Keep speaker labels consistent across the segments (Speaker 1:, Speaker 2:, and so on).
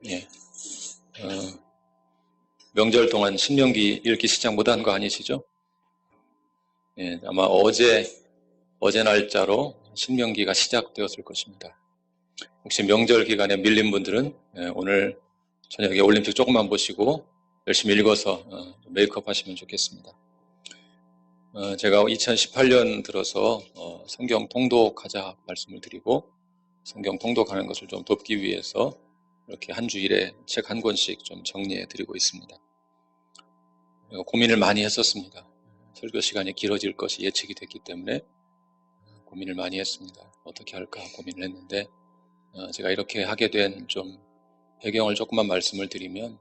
Speaker 1: 예. 명절 동안 신명기 읽기 시작 못한 거 아니시죠? 예, 아마 어제 날짜로 신명기가 시작되었을 것입니다. 혹시 명절 기간에 밀린 분들은 오늘 저녁에 올림픽 조금만 보시고 열심히 읽어서 메이크업 하시면 좋겠습니다. 제가 2018년 들어서 성경 통독하자 말씀을 드리고 성경 통독하는 것을 좀 돕기 위해서 이렇게 한 주일에 책 한 권씩 좀 정리해 드리고 있습니다. 고민을 많이 했었습니다. 설교 시간이 길어질 것이 예측이 됐기 때문에 고민을 많이 했습니다. 어떻게 할까 고민을 했는데 제가 이렇게 하게 된 좀 배경을 조금만 말씀을 드리면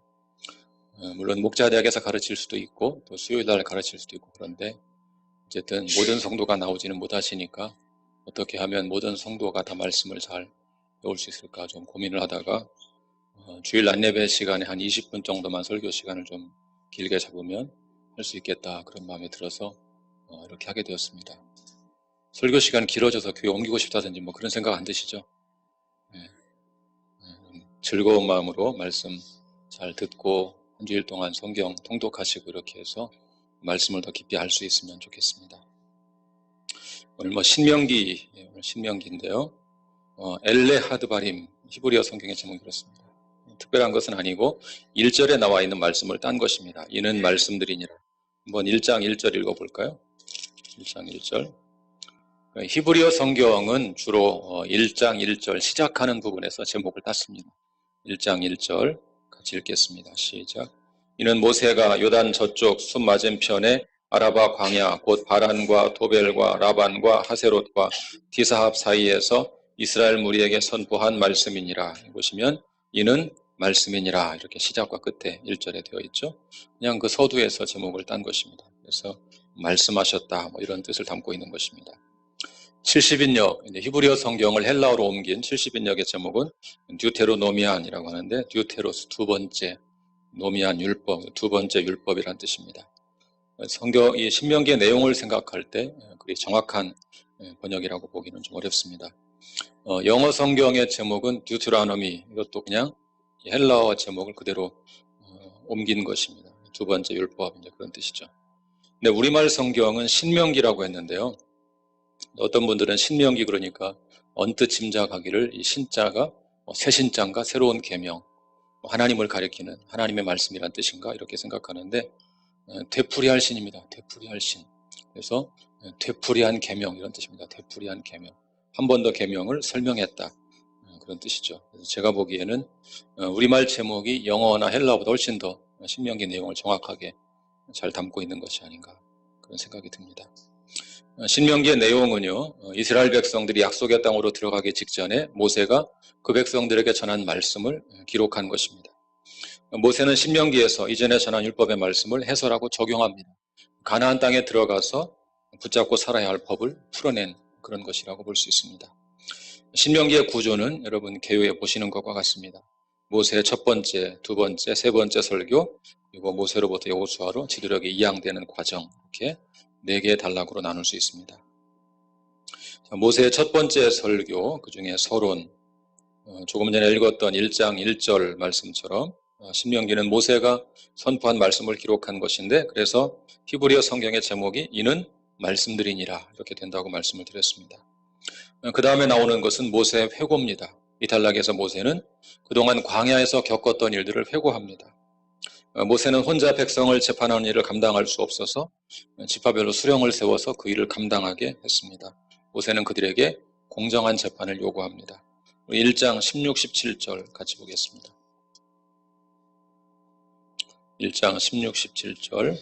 Speaker 1: 물론 목자대학에서 가르칠 수도 있고 또 수요일날 가르칠 수도 있고 그런데 어쨌든 모든 성도가 나오지는 못하시니까 어떻게 하면 모든 성도가 다 말씀을 잘 배울 수 있을까 좀 고민을 하다가 주일 안예배 시간에 한 20분 정도만 설교 시간을 좀 길게 잡으면 할 수 있겠다 그런 마음이 들어서 이렇게 하게 되었습니다. 설교 시간 길어져서 교회 옮기고 싶다든지 뭐 그런 생각 안 드시죠? 즐거운 마음으로 말씀 잘 듣고 한 주일 동안 성경 통독하시고 이렇게 해서 말씀을 더 깊이 알 수 있으면 좋겠습니다. 오늘 신명기인데요. 엘레 하드바림 히브리어 성경의 제목이 그렇습니다. 특별한 것은 아니고 1절에 나와 있는 말씀을 딴 것입니다. 이는 말씀드리니라. 한번 1장 1절 읽어볼까요? 1장 1절. 히브리어 성경은 주로 1장 1절 시작하는 부분에서 제목을 땄습니다. 1장 1절 같이 읽겠습니다. 시작. 이는 모세가 요단 저쪽 숲 맞은편에 아라바 광야 곧 바란과 도벨과 라반과 하세롯과 디사합 사이에서 이스라엘 무리에게 선포한 말씀이니라. 보시면 이는 말씀이니라 이렇게 시작과 끝에 1절에 되어 있죠. 그냥 그 서두에서 제목을 딴 것입니다. 그래서 말씀하셨다 뭐 이런 뜻을 담고 있는 것입니다. 70인역, 히브리어 성경을 헬라어로 옮긴 70인역의 제목은 듀테로노미안이라고 하는데 듀테로스 두 번째, 노미안 율법, 두 번째 율법이란 뜻입니다. 이 신명기의 내용을 생각할 때 그리 정확한 번역이라고 보기는 좀 어렵습니다. 영어 성경의 제목은 듀트라노미, 이것도 그냥 헬라어 제목을 그대로 옮긴 것입니다. 두 번째 율법, 이제 그런 뜻이죠. 근데 우리말 성경은 신명기라고 했는데요. 어떤 분들은 신명기 그러니까 언뜻 짐작하기를 이 신자가 새 신자인가 새로운 계명, 하나님을 가리키는 하나님의 말씀이란 뜻인가 이렇게 생각하는데 되풀이할 신입니다. 되풀이할 신. 그래서 되풀이한 계명 이런 뜻입니다. 되풀이한 계명. 한 번 더 계명을 설명했다. 그런 뜻이죠. 그래서 제가 보기에는 우리말 제목이 영어나 헬라어보다 훨씬 더 신명기 내용을 정확하게 잘 담고 있는 것이 아닌가 그런 생각이 듭니다. 신명기의 내용은요, 이스라엘 백성들이 약속의 땅으로 들어가기 직전에 모세가 그 백성들에게 전한 말씀을 기록한 것입니다. 모세는 신명기에서 이전에 전한 율법의 말씀을 해설하고 적용합니다. 가나안 땅에 들어가서 붙잡고 살아야 할 법을 풀어낸 그런 것이라고 볼 수 있습니다. 신명기의 구조는 여러분 개요에 보시는 것과 같습니다. 모세의 첫 번째, 두 번째, 세 번째 설교, 그리고 모세로부터 여호수아로 지도력이 이양되는 과정, 이렇게 4개의 단락으로 나눌 수 있습니다. 모세의 첫 번째 설교, 그 중에 서론, 조금 전에 읽었던 1장 1절 말씀처럼 신명기는 모세가 선포한 말씀을 기록한 것인데 그래서 히브리어 성경의 제목이 이는 말씀드리니라 이렇게 된다고 말씀을 드렸습니다. 그 다음에 나오는 것은 모세의 회고입니다. 이 단락에서 모세는 그동안 광야에서 겪었던 일들을 회고합니다. 모세는 혼자 백성을 재판하는 일을 감당할 수 없어서 지파별로 수령을 세워서 그 일을 감당하게 했습니다. 모세는 그들에게 공정한 재판을 요구합니다. 1장 16, 17절 같이 보겠습니다. 1장 16, 17절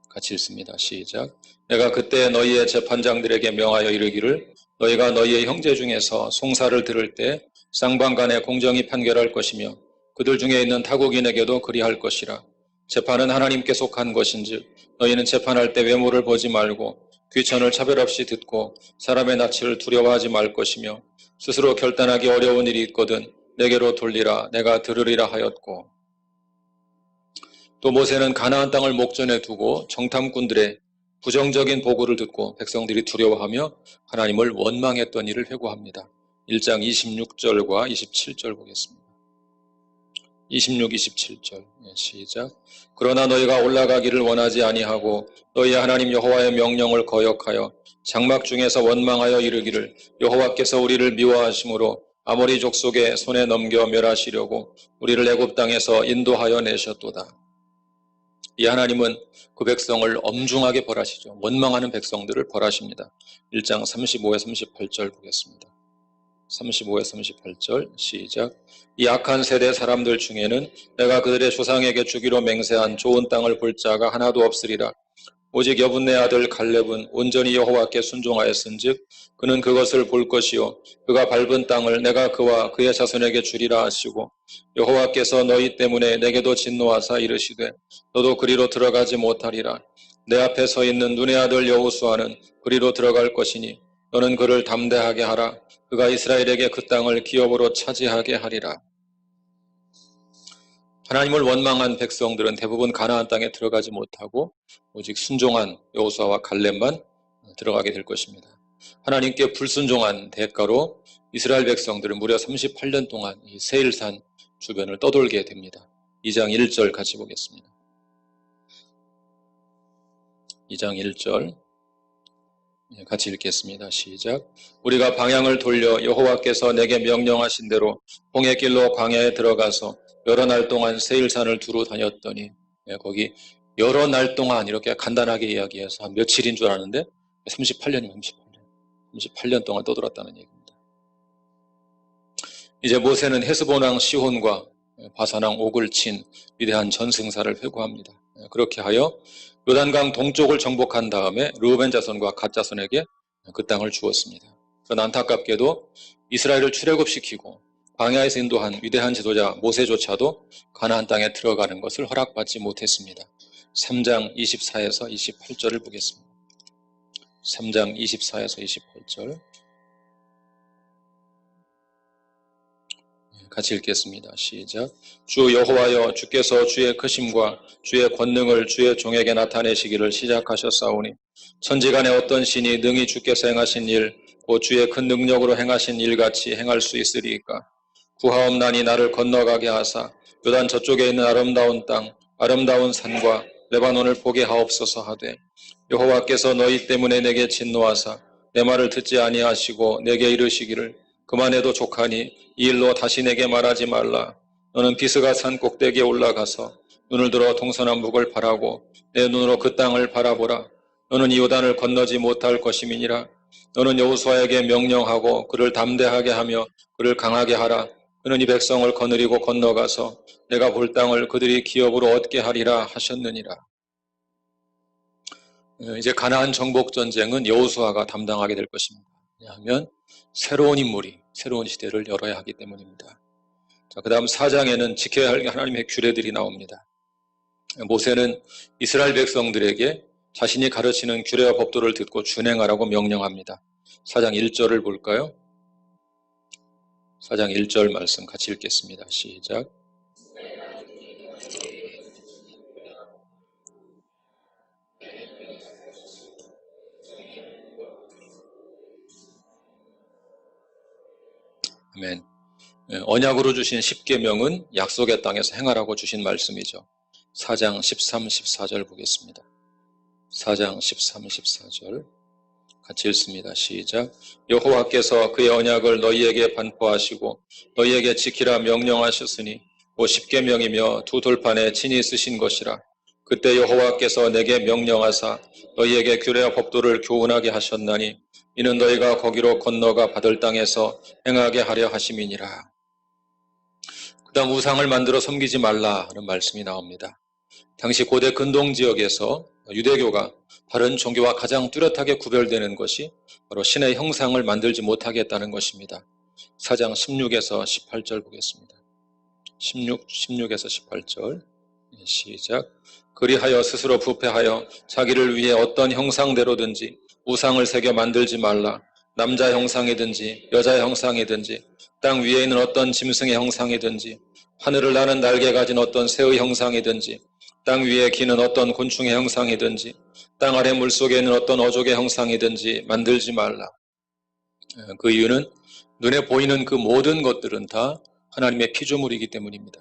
Speaker 1: 같이 읽습니다. 시작. 내가 그때 너희의 재판장들에게 명하여 이르기를 너희가 너희의 형제 중에서 송사를 들을 때 쌍방간에 공정히 판결할 것이며 그들 중에 있는 타국인에게도 그리할 것이라. 재판은 하나님께 속한 것인즉 너희는 재판할 때 외모를 보지 말고 귀천을 차별 없이 듣고 사람의 낯을 두려워하지 말 것이며 스스로 결단하기 어려운 일이 있거든 내게로 돌리라 내가 들으리라 하였고 또 모세는 가나안 땅을 목전에 두고 정탐꾼들의 부정적인 보고를 듣고 백성들이 두려워하며 하나님을 원망했던 일을 회고합니다. 1장 26절과 27절 보겠습니다. 26, 27절 시작. 그러나 너희가 올라가기를 원하지 아니하고 너희 하나님 여호와의 명령을 거역하여 장막 중에서 원망하여 이르기를 여호와께서 우리를 미워하심으로 아모리 족속의 손에 넘겨 멸하시려고 우리를 애굽 땅에서 인도하여 내셨도다. 이 하나님은 그 백성을 엄중하게 벌하시죠. 원망하는 백성들을 벌하십니다. 1장 35에 38절 보겠습니다. 35에 38절 시작. 이 악한 세대 사람들 중에는 내가 그들의 조상에게 주기로 맹세한 좋은 땅을 볼 자가 하나도 없으리라. 오직 여분네 아들 갈렙은 온전히 여호와께 순종하였은즉 그는 그것을 볼 것이요 그가 밟은 땅을 내가 그와 그의 자손에게 주리라 하시고 여호와께서 너희 때문에 내게도 진노하사 이르시되 너도 그리로 들어가지 못하리라. 내 앞에 서 있는 눈의 아들 여호수아는 그리로 들어갈 것이니 너는 그를 담대하게 하라. 그가 이스라엘에게 그 땅을 기업으로 차지하게 하리라. 하나님을 원망한 백성들은 대부분 가나안 땅에 들어가지 못하고 오직 순종한 여호수아와 갈렙만 들어가게 될 것입니다. 하나님께 불순종한 대가로 이스라엘 백성들은 무려 38년 동안 이 세일산 주변을 떠돌게 됩니다. 2장 1절 같이 보겠습니다. 2장 1절 같이 읽겠습니다. 시작. 우리가 방향을 돌려 여호와께서 내게 명령하신 대로 홍해길로 광야에 들어가서 여러 날 동안 세일산을 두루 다녔더니 여러 날 동안 이렇게 간단하게 이야기해서 한 며칠인 줄 아는데 38년이면 38년 동안 떠돌았다는 얘기입니다. 이제 모세는 헤스본 왕 시혼과 바산 왕 옥을 친 위대한 전승사를 회고합니다. 그렇게 하여 요단강 동쪽을 정복한 다음에 르우벤 자손과 갓 자손에게 그 땅을 주었습니다. 그러나 안타깝게도 이스라엘을 출애굽시키고 광야에서 인도한 위대한 지도자 모세조차도 가나안 땅에 들어가는 것을 허락받지 못했습니다. 3장 24에서 28절을 보겠습니다. 3장 24에서 28절 같이 읽겠습니다. 시작. 주 여호와여 주께서 주의 크심과 주의 권능을 주의 종에게 나타내시기를 시작하셨사오니 천지간에 어떤 신이 능히 주께서 행하신 일 곧 주의 큰 능력으로 행하신 일같이 행할 수 있으리이까. 구하옵나니 나를 건너가게 하사 요단 저쪽에 있는 아름다운 땅 아름다운 산과 레바논을 보게 하옵소서 하되 여호와께서 너희 때문에 내게 진노하사 내 말을 듣지 아니하시고 내게 이르시기를 그만해도 족하니 이 일로 다시 내게 말하지 말라. 너는 비스가 산 꼭대기에 올라가서 눈을 들어 동서남북을 바라고 내 눈으로 그 땅을 바라보라. 너는 이 요단을 건너지 못할 것임이니라. 너는 여호수아에게 명령하고 그를 담대하게 하며 그를 강하게 하라. 그는 이 백성을 거느리고 건너가서 내가 볼 땅을 그들이 기업으로 얻게 하리라 하셨느니라. 이제 가나안 정복 전쟁은 여호수아가 담당하게 될 것입니다. 왜냐하면 새로운 인물이 새로운 시대를 열어야 하기 때문입니다. 자, 그 다음 4장에는 지켜야 할 하나님의 규례들이 나옵니다. 모세는 이스라엘 백성들에게 자신이 가르치는 규례와 법도를 듣고 준행하라고 명령합니다. 4장 1절을 볼까요? 4장 1절 말씀 같이 읽겠습니다. 시작. 아멘. 언약으로 주신 십계명은 약속의 땅에서 행하라고 주신 말씀이죠. 4장 13, 14절 보겠습니다. 4장 13, 14절 같이 읽습니다. 시작. 여호와께서 그의 언약을 너희에게 반포하시고 너희에게 지키라 명령하셨으니 곧 십계명이며 두 돌판에 친히 쓰신 것이라. 그때 여호와께서 내게 명령하사 너희에게 규례와 법도를 교훈하게 하셨나니 이는 너희가 거기로 건너가 받을 땅에서 행하게 하려 하심이니라. 그 다음 우상을 만들어 섬기지 말라 하는 말씀이 나옵니다. 당시 고대 근동지역에서 유대교가 다른 종교와 가장 뚜렷하게 구별되는 것이 바로 신의 형상을 만들지 못하게 했다는 것입니다. 4장 16에서 18절 보겠습니다. 16에서 18절 시작. 그리하여 스스로 부패하여 자기를 위해 어떤 형상대로든지 우상을 새겨 만들지 말라. 남자 형상이든지 여자 형상이든지 땅 위에 있는 어떤 짐승의 형상이든지 하늘을 나는 날개 가진 어떤 새의 형상이든지 땅 위에 기는 어떤 곤충의 형상이든지 땅 아래 물속에 있는 어떤 어족의 형상이든지 만들지 말라. 그 이유는 눈에 보이는 그 모든 것들은 다 하나님의 피조물이기 때문입니다.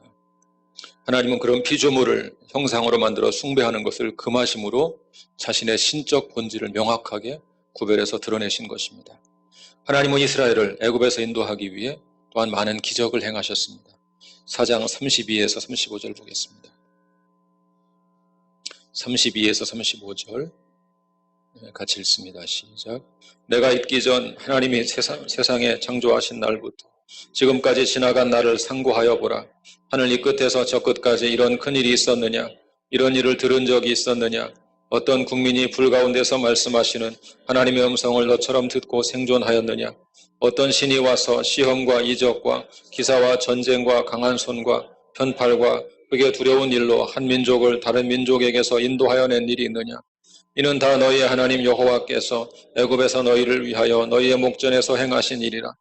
Speaker 1: 하나님은 그런 피조물을 형상으로 만들어 숭배하는 것을 금하심으로 자신의 신적 본질을 명확하게 구별해서 드러내신 것입니다. 하나님은 이스라엘을 애굽에서 인도하기 위해 또한 많은 기적을 행하셨습니다. 4장 32에서 35절 보겠습니다. 32에서 35절 같이 읽습니다. 시작. 내가 있기 전 하나님이 세상에 창조하신 날부터 지금까지 지나간 날을 상고하여 보라. 하늘 이 끝에서 저 끝까지 이런 큰일이 있었느냐? 이런 일을 들은 적이 있었느냐? 어떤 국민이 불 가운데서 말씀하시는 하나님의 음성을 너처럼 듣고 생존하였느냐? 어떤 신이 와서 시험과 이적과 기사와 전쟁과 강한 손과 편팔과 그게 두려운 일로 한 민족을 다른 민족에게서 인도하여 낸 일이 있느냐? 이는 다 너희의 하나님 여호와께서 애굽에서 너희를 위하여 너희의 목전에서 행하신 일이라.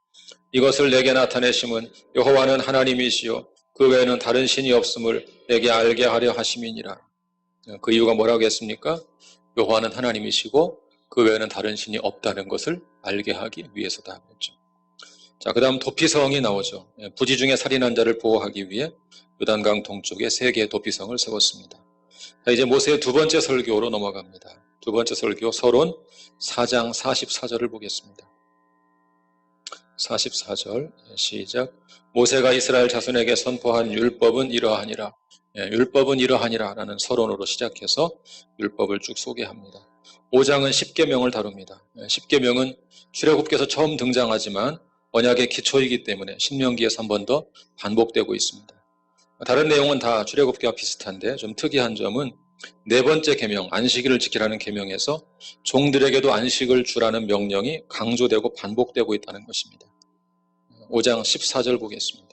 Speaker 1: 이것을 내게 나타내심은 여호와는 하나님이시요 그 외에는 다른 신이 없음을 내게 알게 하려 하심이니라. 그 이유가 뭐라고 했습니까? 여호와는 하나님이시고 그 외에는 다른 신이 없다는 것을 알게 하기 위해서다 했죠. 자, 그 다음 도피성이 나오죠. 부지 중에 살인한 자를 보호하기 위해 요단강 동쪽에 3개의 도피성을 세웠습니다. 자, 이제 모세의 두 번째 설교로 넘어갑니다. 두 번째 설교 서론 4장 44절을 보겠습니다. 44절 시작. 모세가 이스라엘 자손에게 선포한 율법은 이러하니라. 율법은 이러하니라 라는 서론으로 시작해서 율법을 쭉 소개합니다. 5장은 십계명을 다룹니다. 십계명은 출애굽기에서 처음 등장하지만 언약의 기초이기 때문에 신명기에서 한 번 더 반복되고 있습니다. 다른 내용은 다 출애굽기와 비슷한데 좀 특이한 점은 네 번째 계명, 안식일을 지키라는 계명에서 종들에게도 안식을 주라는 명령이 강조되고 반복되고 있다는 것입니다. 5장 14절 보겠습니다.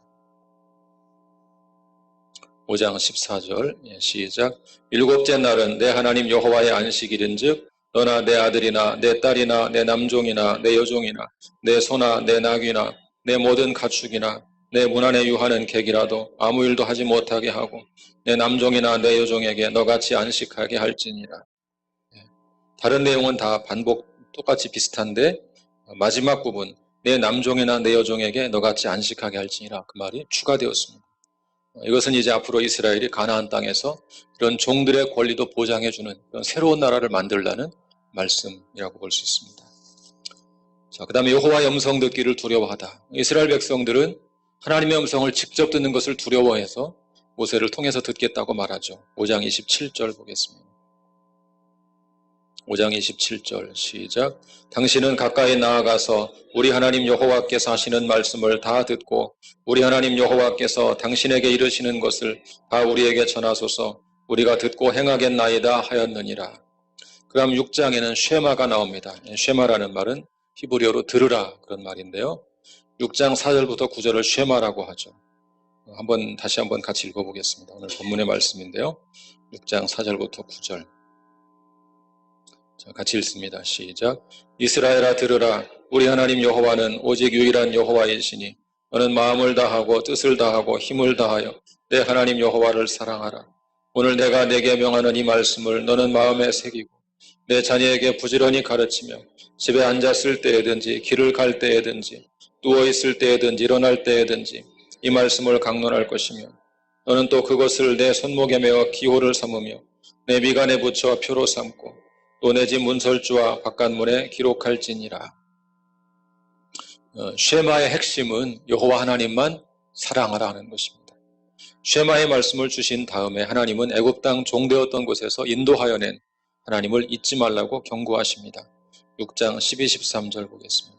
Speaker 1: 5장 14절 시작. 일곱째 날은 내 하나님 여호와의 안식일인즉 너나 내 아들이나 내 딸이나 내 남종이나 내 여종이나 내 소나 내 낙이나 내 모든 가축이나 내 문 안에 유하는 객이라도 아무 일도 하지 못하게 하고 내 남종이나 내 여종에게 너같이 안식하게 할지니라. 다른 내용은 다 반복 똑같이 비슷한데 마지막 부분 내 남종이나 내 여종에게 너같이 안식하게 할지니라 그 말이 추가되었습니다. 이것은 이제 앞으로 이스라엘이 가나안 땅에서 이런 종들의 권리도 보장해주는 그런 새로운 나라를 만들라는 말씀이라고 볼 수 있습니다. 자, 그 다음에 여호와의 음성 듣기를 두려워하다. 이스라엘 백성들은 하나님의 음성을 직접 듣는 것을 두려워해서 모세를 통해서 듣겠다고 말하죠. 5장 27절 보겠습니다. 5장 27절 시작. 당신은 가까이 나아가서 우리 하나님 여호와께서 하시는 말씀을 다 듣고 우리 하나님 여호와께서 당신에게 이르시는 것을 다 우리에게 전하소서. 우리가 듣고 행하겠나이다 하였느니라. 그 다음 6장에는 쉐마가 나옵니다. 쉐마라는 말은 히브리어로 들으라 그런 말인데요. 6장 4절부터 9절을 쉐마라고 하죠. 다시 한번 같이 읽어보겠습니다. 오늘 본문의 말씀인데요. 6장 4절부터 9절. 자, 같이 읽습니다. 시작. 이스라엘아 들으라. 우리 하나님 여호와는 오직 유일한 여호와이시니 너는 마음을 다하고 뜻을 다하고 힘을 다하여 내 하나님 여호와를 사랑하라. 오늘 내가 내게 명하는 이 말씀을 너는 마음에 새기고 내 자녀에게 부지런히 가르치며 집에 앉았을 때에든지 길을 갈 때에든지 누워있을 때에든지 일어날 때에든지 이 말씀을 강론할 것이며 너는 또 그것을 내 손목에 메어 기호를 삼으며 내 미간에 붙여 표로 삼고 또 내 집 문설주와 바깥문에 기록할지니라. 쉐마의 핵심은 여호와 하나님만 사랑하라 하는 것입니다. 쉐마의 말씀을 주신 다음에 하나님은 애굽 땅 종되었던 곳에서 인도하여 낸 하나님을 잊지 말라고 경고하십니다. 6장 12, 13절 보겠습니다.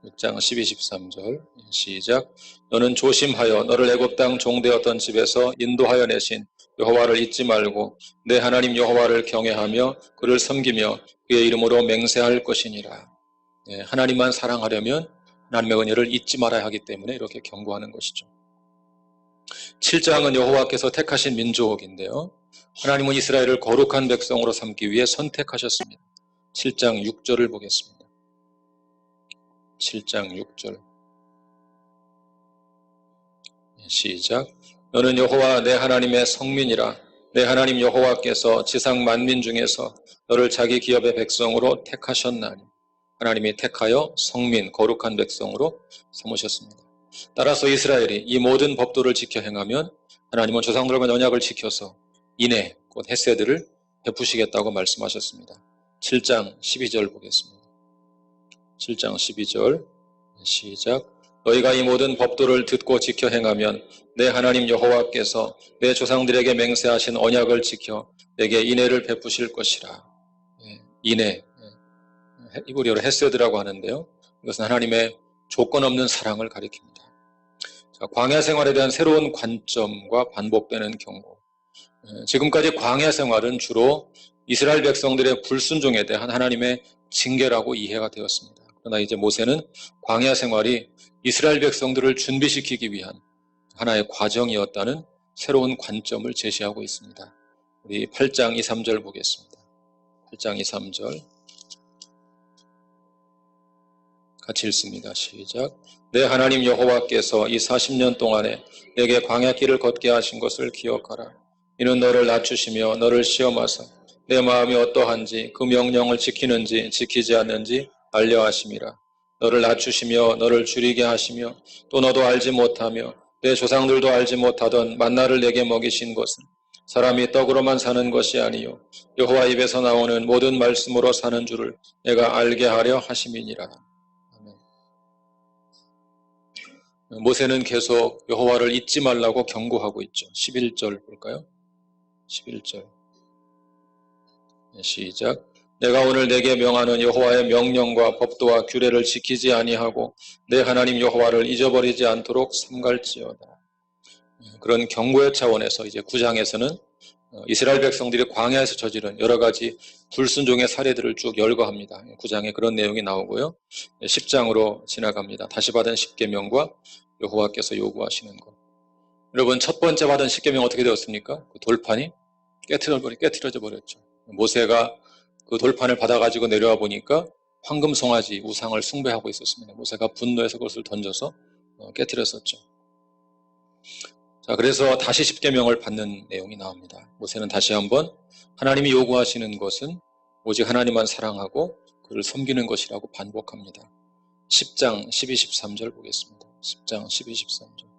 Speaker 1: 6장 12, 13절 시작. 너는 조심하여 너를 애굽 땅 종되었던 집에서 인도하여 내신 여호와를 잊지 말고 내 하나님 여호와를 경외하며 그를 섬기며 그의 이름으로 맹세할 것이니라. 하나님만 사랑하려면 하나님의 은혜를 잊지 말아야 하기 때문에 이렇게 경고하는 것이죠. 7장은 여호와께서 택하신 민족인데요. 하나님은 이스라엘을 거룩한 백성으로 삼기 위해 선택하셨습니다. 7장 6절을 보겠습니다. 7장 6절 시작. 너는 여호와 내 하나님의 성민이라. 내 하나님 여호와께서 지상 만민 중에서 너를 자기 기업의 백성으로 택하셨나니 하나님이 택하여 성민, 거룩한 백성으로 삼으셨습니다. 따라서 이스라엘이 이 모든 법도를 지켜 행하면 하나님은 조상들과 언약을 지켜서 인애, 곧 헤세드를 베푸시겠다고 말씀하셨습니다. 7장 12절 보겠습니다. 7장 12절 시작. 너희가 이 모든 법도를 듣고 지켜 행하면 내 하나님 여호와께서 내 조상들에게 맹세하신 언약을 지켜 내게 인애를 베푸실 것이라. 인애, 히브리어로 헤세드라고 하는데요. 이것은 하나님의 조건 없는 사랑을 가리킵니다. 자, 광야 생활에 대한 새로운 관점과 반복되는 경고. 지금까지 광야 생활은 주로 이스라엘 백성들의 불순종에 대한 하나님의 징계라고 이해가 되었습니다. 그러나 이제 모세는 광야 생활이 이스라엘 백성들을 준비시키기 위한 하나의 과정이었다는 새로운 관점을 제시하고 있습니다. 우리 8장 2, 3절 보겠습니다. 8장 2, 3절 같이 읽습니다. 시작. 내 하나님 여호와께서 이 40년 동안에 내게 광야길을 걷게 하신 것을 기억하라. 이는 너를 낮추시며 너를 시험하사 내 마음이 어떠한지 그 명령을 지키는지 지키지 않는지 알려 하심이라. 너를 낮추시며 너를 줄이게 하시며 또 너도 알지 못하며 내 조상들도 알지 못하던 만나를 내게 먹이신 것은 사람이 떡으로만 사는 것이 아니요 여호와 입에서 나오는 모든 말씀으로 사는 줄을 내가 알게 하려 하심이니라. 모세는 계속 여호와를 잊지 말라고 경고하고 있죠. 11절 볼까요? 11절 시작. 내가 오늘 내게 명하는 여호와의 명령과 법도와 규례를 지키지 아니하고 내 하나님 여호와를 잊어버리지 않도록 삼갈지어다. 그런 경고의 차원에서 이제 9장에서는 이스라엘 백성들이 광야에서 저지른 여러 가지 불순종의 사례들을 쭉 열거합니다. 9장에 그런 내용이 나오고요. 10장으로 지나갑니다. 다시 받은 십계명과 여호와께서 요구하시는 것. 여러분, 첫 번째 받은 십계명 어떻게 되었습니까? 그 돌판이 깨트려져 버렸죠. 모세가 그 돌판을 받아가지고 내려와 보니까 황금 송아지 우상을 숭배하고 있었습니다. 모세가 분노해서 그것을 던져서 깨트렸었죠. 자, 그래서 다시 십계명을 받는 내용이 나옵니다. 모세는 다시 한번 하나님이 요구하시는 것은 오직 하나님만 사랑하고 그를 섬기는 것이라고 반복합니다. 10장 12, 13절 보겠습니다. 10장 12, 13절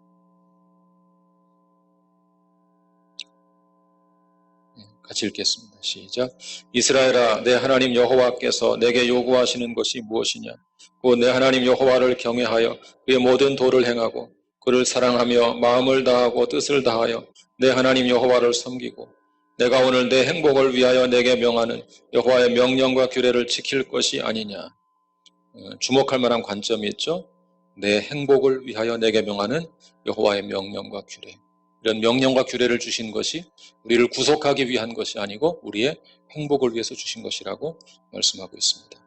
Speaker 1: 같이 읽겠습니다. 시작. 이스라엘아, 내 하나님 여호와께서 내게 요구하시는 것이 무엇이냐? 곧 내 하나님 여호와를 경외하여 그의 모든 도를 행하고 그를 사랑하며 마음을 다하고 뜻을 다하여 내 하나님 여호와를 섬기고 내가 오늘 내 행복을 위하여 내게 명하는 여호와의 명령과 규례를 지킬 것이 아니냐. 주목할 만한 관점이 있죠. 내 행복을 위하여 내게 명하는 여호와의 명령과 규례. 이런 명령과 규례를 주신 것이 우리를 구속하기 위한 것이 아니고 우리의 행복을 위해서 주신 것이라고 말씀하고 있습니다.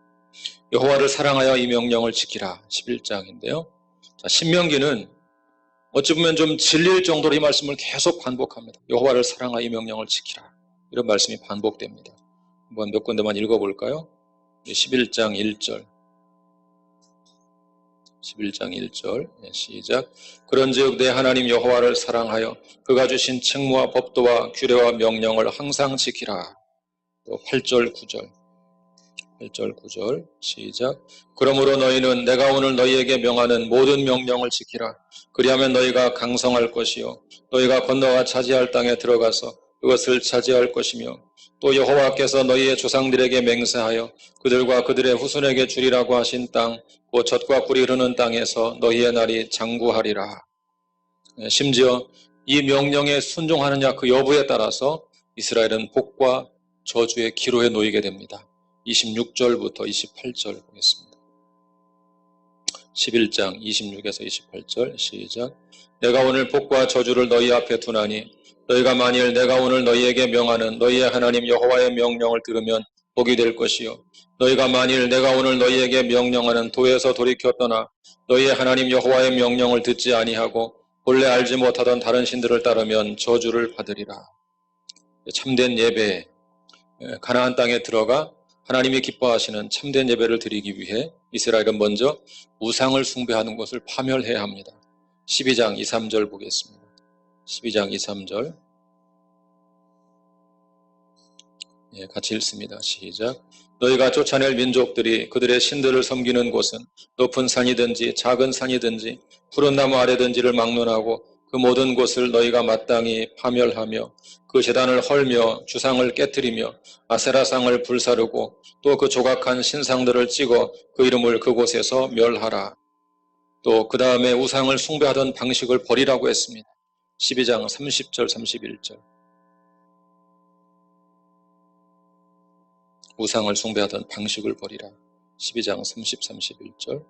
Speaker 1: 여호와를 사랑하여 이 명령을 지키라. 11장인데요. 자, 신명기는 어찌 보면 좀 질릴 정도로 이 말씀을 계속 반복합니다. 여호와를 사랑하여 이 명령을 지키라. 이런 말씀이 반복됩니다. 한번 몇 군데만 읽어볼까요? 11장 1절 11장 1절 시작. 그런즉 내 하나님 여호와를 사랑하여 그가 주신 책무와 법도와 규례와 명령을 항상 지키라. 또 8절 9절 8절 9절 시작. 그러므로 너희는 내가 오늘 너희에게 명하는 모든 명령을 지키라. 그리하면 너희가 강성할 것이요 너희가 건너가 차지할 땅에 들어가서 그것을 차지할 것이며 또 여호와께서 너희의 조상들에게 맹세하여 그들과 그들의 후손에게 주리라고 하신 땅 곧 젖과 꿀이 흐르는 땅에서 너희의 날이 장구하리라. 심지어 이 명령에 순종하느냐 그 여부에 따라서 이스라엘은 복과 저주의 기로에 놓이게 됩니다. 26절부터 28절 보겠습니다. 11장 26에서 28절 시작. 내가 오늘 복과 저주를 너희 앞에 두나니 너희가 만일 내가 오늘 너희에게 명하는 너희의 하나님 여호와의 명령을 들으면 복이 될 것이요 너희가 만일 내가 오늘 너희에게 명령하는 도에서 돌이켜 떠나 너희의 하나님 여호와의 명령을 듣지 아니하고 본래 알지 못하던 다른 신들을 따르면 저주를 받으리라. 참된 예배, 가나안 땅에 들어가 하나님이 기뻐하시는 참된 예배를 드리기 위해 이스라엘은 먼저 우상을 숭배하는 것을 파멸해야 합니다. 12장 2, 3절 보겠습니다. 12장 2, 3절 같이 읽습니다. 시작. 너희가 쫓아낼 민족들이 그들의 신들을 섬기는 곳은 높은 산이든지 작은 산이든지 푸른 나무 아래든지를 막론하고 그 모든 곳을 너희가 마땅히 파멸하며 그 제단을 헐며 주상을 깨뜨리며 아세라상을 불사르고 또 그 조각한 신상들을 찍어 그 이름을 그곳에서 멸하라. 또 그 다음에 우상을 숭배하던 방식을 버리라고 했습니다. 12장 30절 31절. 우상을 숭배하던 방식을 버리라. 12장 30, 31절.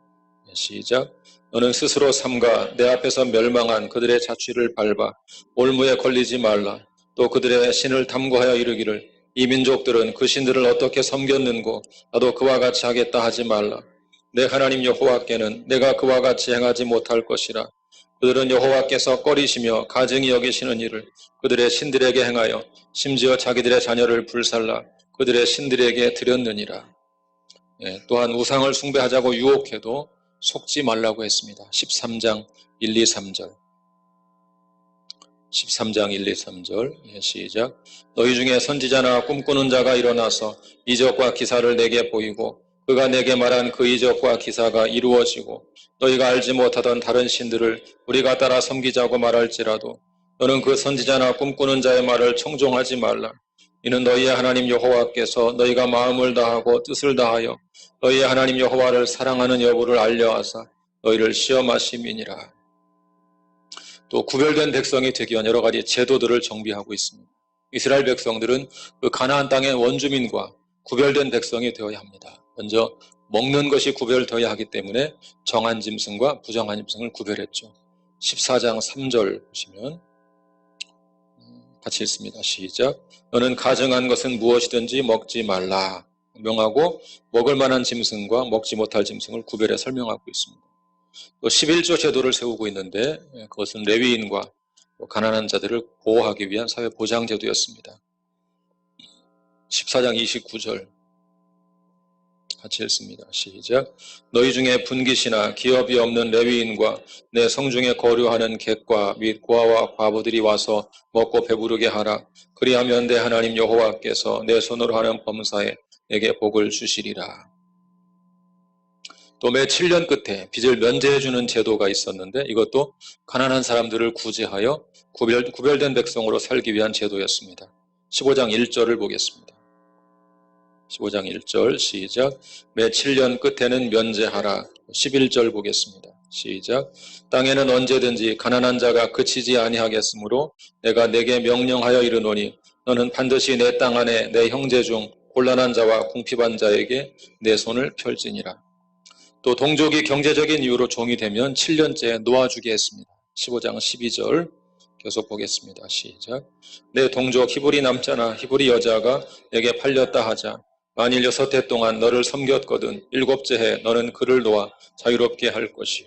Speaker 1: 시작. 너는 스스로 삼가 내 앞에서 멸망한 그들의 자취를 밟아 올무에 걸리지 말라. 또 그들의 신을 탐구하여 이르기를 이 민족들은 그 신들을 어떻게 섬겼는고 나도 그와 같이 하겠다 하지 말라. 내 하나님 여호와께는 내가 그와 같이 행하지 못할 것이라. 그들은 여호와께서 꺼리시며 가증히 여기시는 일을 그들의 신들에게 행하여 심지어 자기들의 자녀를 불살라 그들의 신들에게 드렸느니라. 또한 우상을 숭배하자고 유혹해도 속지 말라고 했습니다. 13장 1, 2, 3절. 13장 1, 2, 3절. 시작. 너희 중에 선지자나 꿈꾸는 자가 일어나서 이적과 기사를 내게 보이고 그가 내게 말한 그 이적과 기사가 이루어지고 너희가 알지 못하던 다른 신들을 우리가 따라 섬기자고 말할지라도 너는 그 선지자나 꿈꾸는 자의 말을 청종하지 말라. 이는 너희의 하나님 여호와께서 너희가 마음을 다하고 뜻을 다하여 너희의 하나님 여호와를 사랑하는 여부를 알려하사 너희를 시험하심이니라. 또 구별된 백성이 되기 위한 여러 가지 제도들을 정비하고 있습니다. 이스라엘 백성들은 그 가나안 땅의 원주민과 구별된 백성이 되어야 합니다. 먼저 먹는 것이 구별되어야 하기 때문에 정한 짐승과 부정한 짐승을 구별했죠. 14장 3절 보시면 같이 읽습니다. 시작. 너는 가증한 것은 무엇이든지 먹지 말라. 명하고 먹을 만한 짐승과 먹지 못할 짐승을 구별해 설명하고 있습니다. 또 11조 제도를 세우고 있는데 그것은 레위인과 가난한 자들을 보호하기 위한 사회 보장 제도였습니다. 14장 29절 같이 읽습니다. 시작. 너희 중에 분깃이나 기업이 없는 레위인과 내 성중에 거류하는 객과 및 고아와 과부들이 와서 먹고 배부르게 하라. 그리하면 내 하나님 여호와께서 내 손으로 하는 범사에 내게 복을 주시리라. 또 매 7년 끝에 빚을 면제해주는 제도가 있었는데 이것도 가난한 사람들을 구제하여 구별된 백성으로 살기 위한 제도였습니다. 15장 1절을 보겠습니다. 15장 1절 시작. 매 7년 끝에는 면제하라. 11절 보겠습니다. 시작. 땅에는 언제든지 가난한 자가 그치지 아니하겠으므로 내가 내게 명령하여 이르노니 너는 반드시 내 땅 안에 내 형제 중 곤란한 자와 궁핍한 자에게 내 손을 펼지니라. 또 동족이 경제적인 이유로 종이 되면 7년째 놓아주게 했습니다. 15장 12절 계속 보겠습니다. 시작. 내 동족 히브리 남자나 히브리 여자가 내게 팔렸다 하자. 만일 6해 동안 너를 섬겼거든 7째 해 너는 그를 놓아 자유롭게 할 것이요.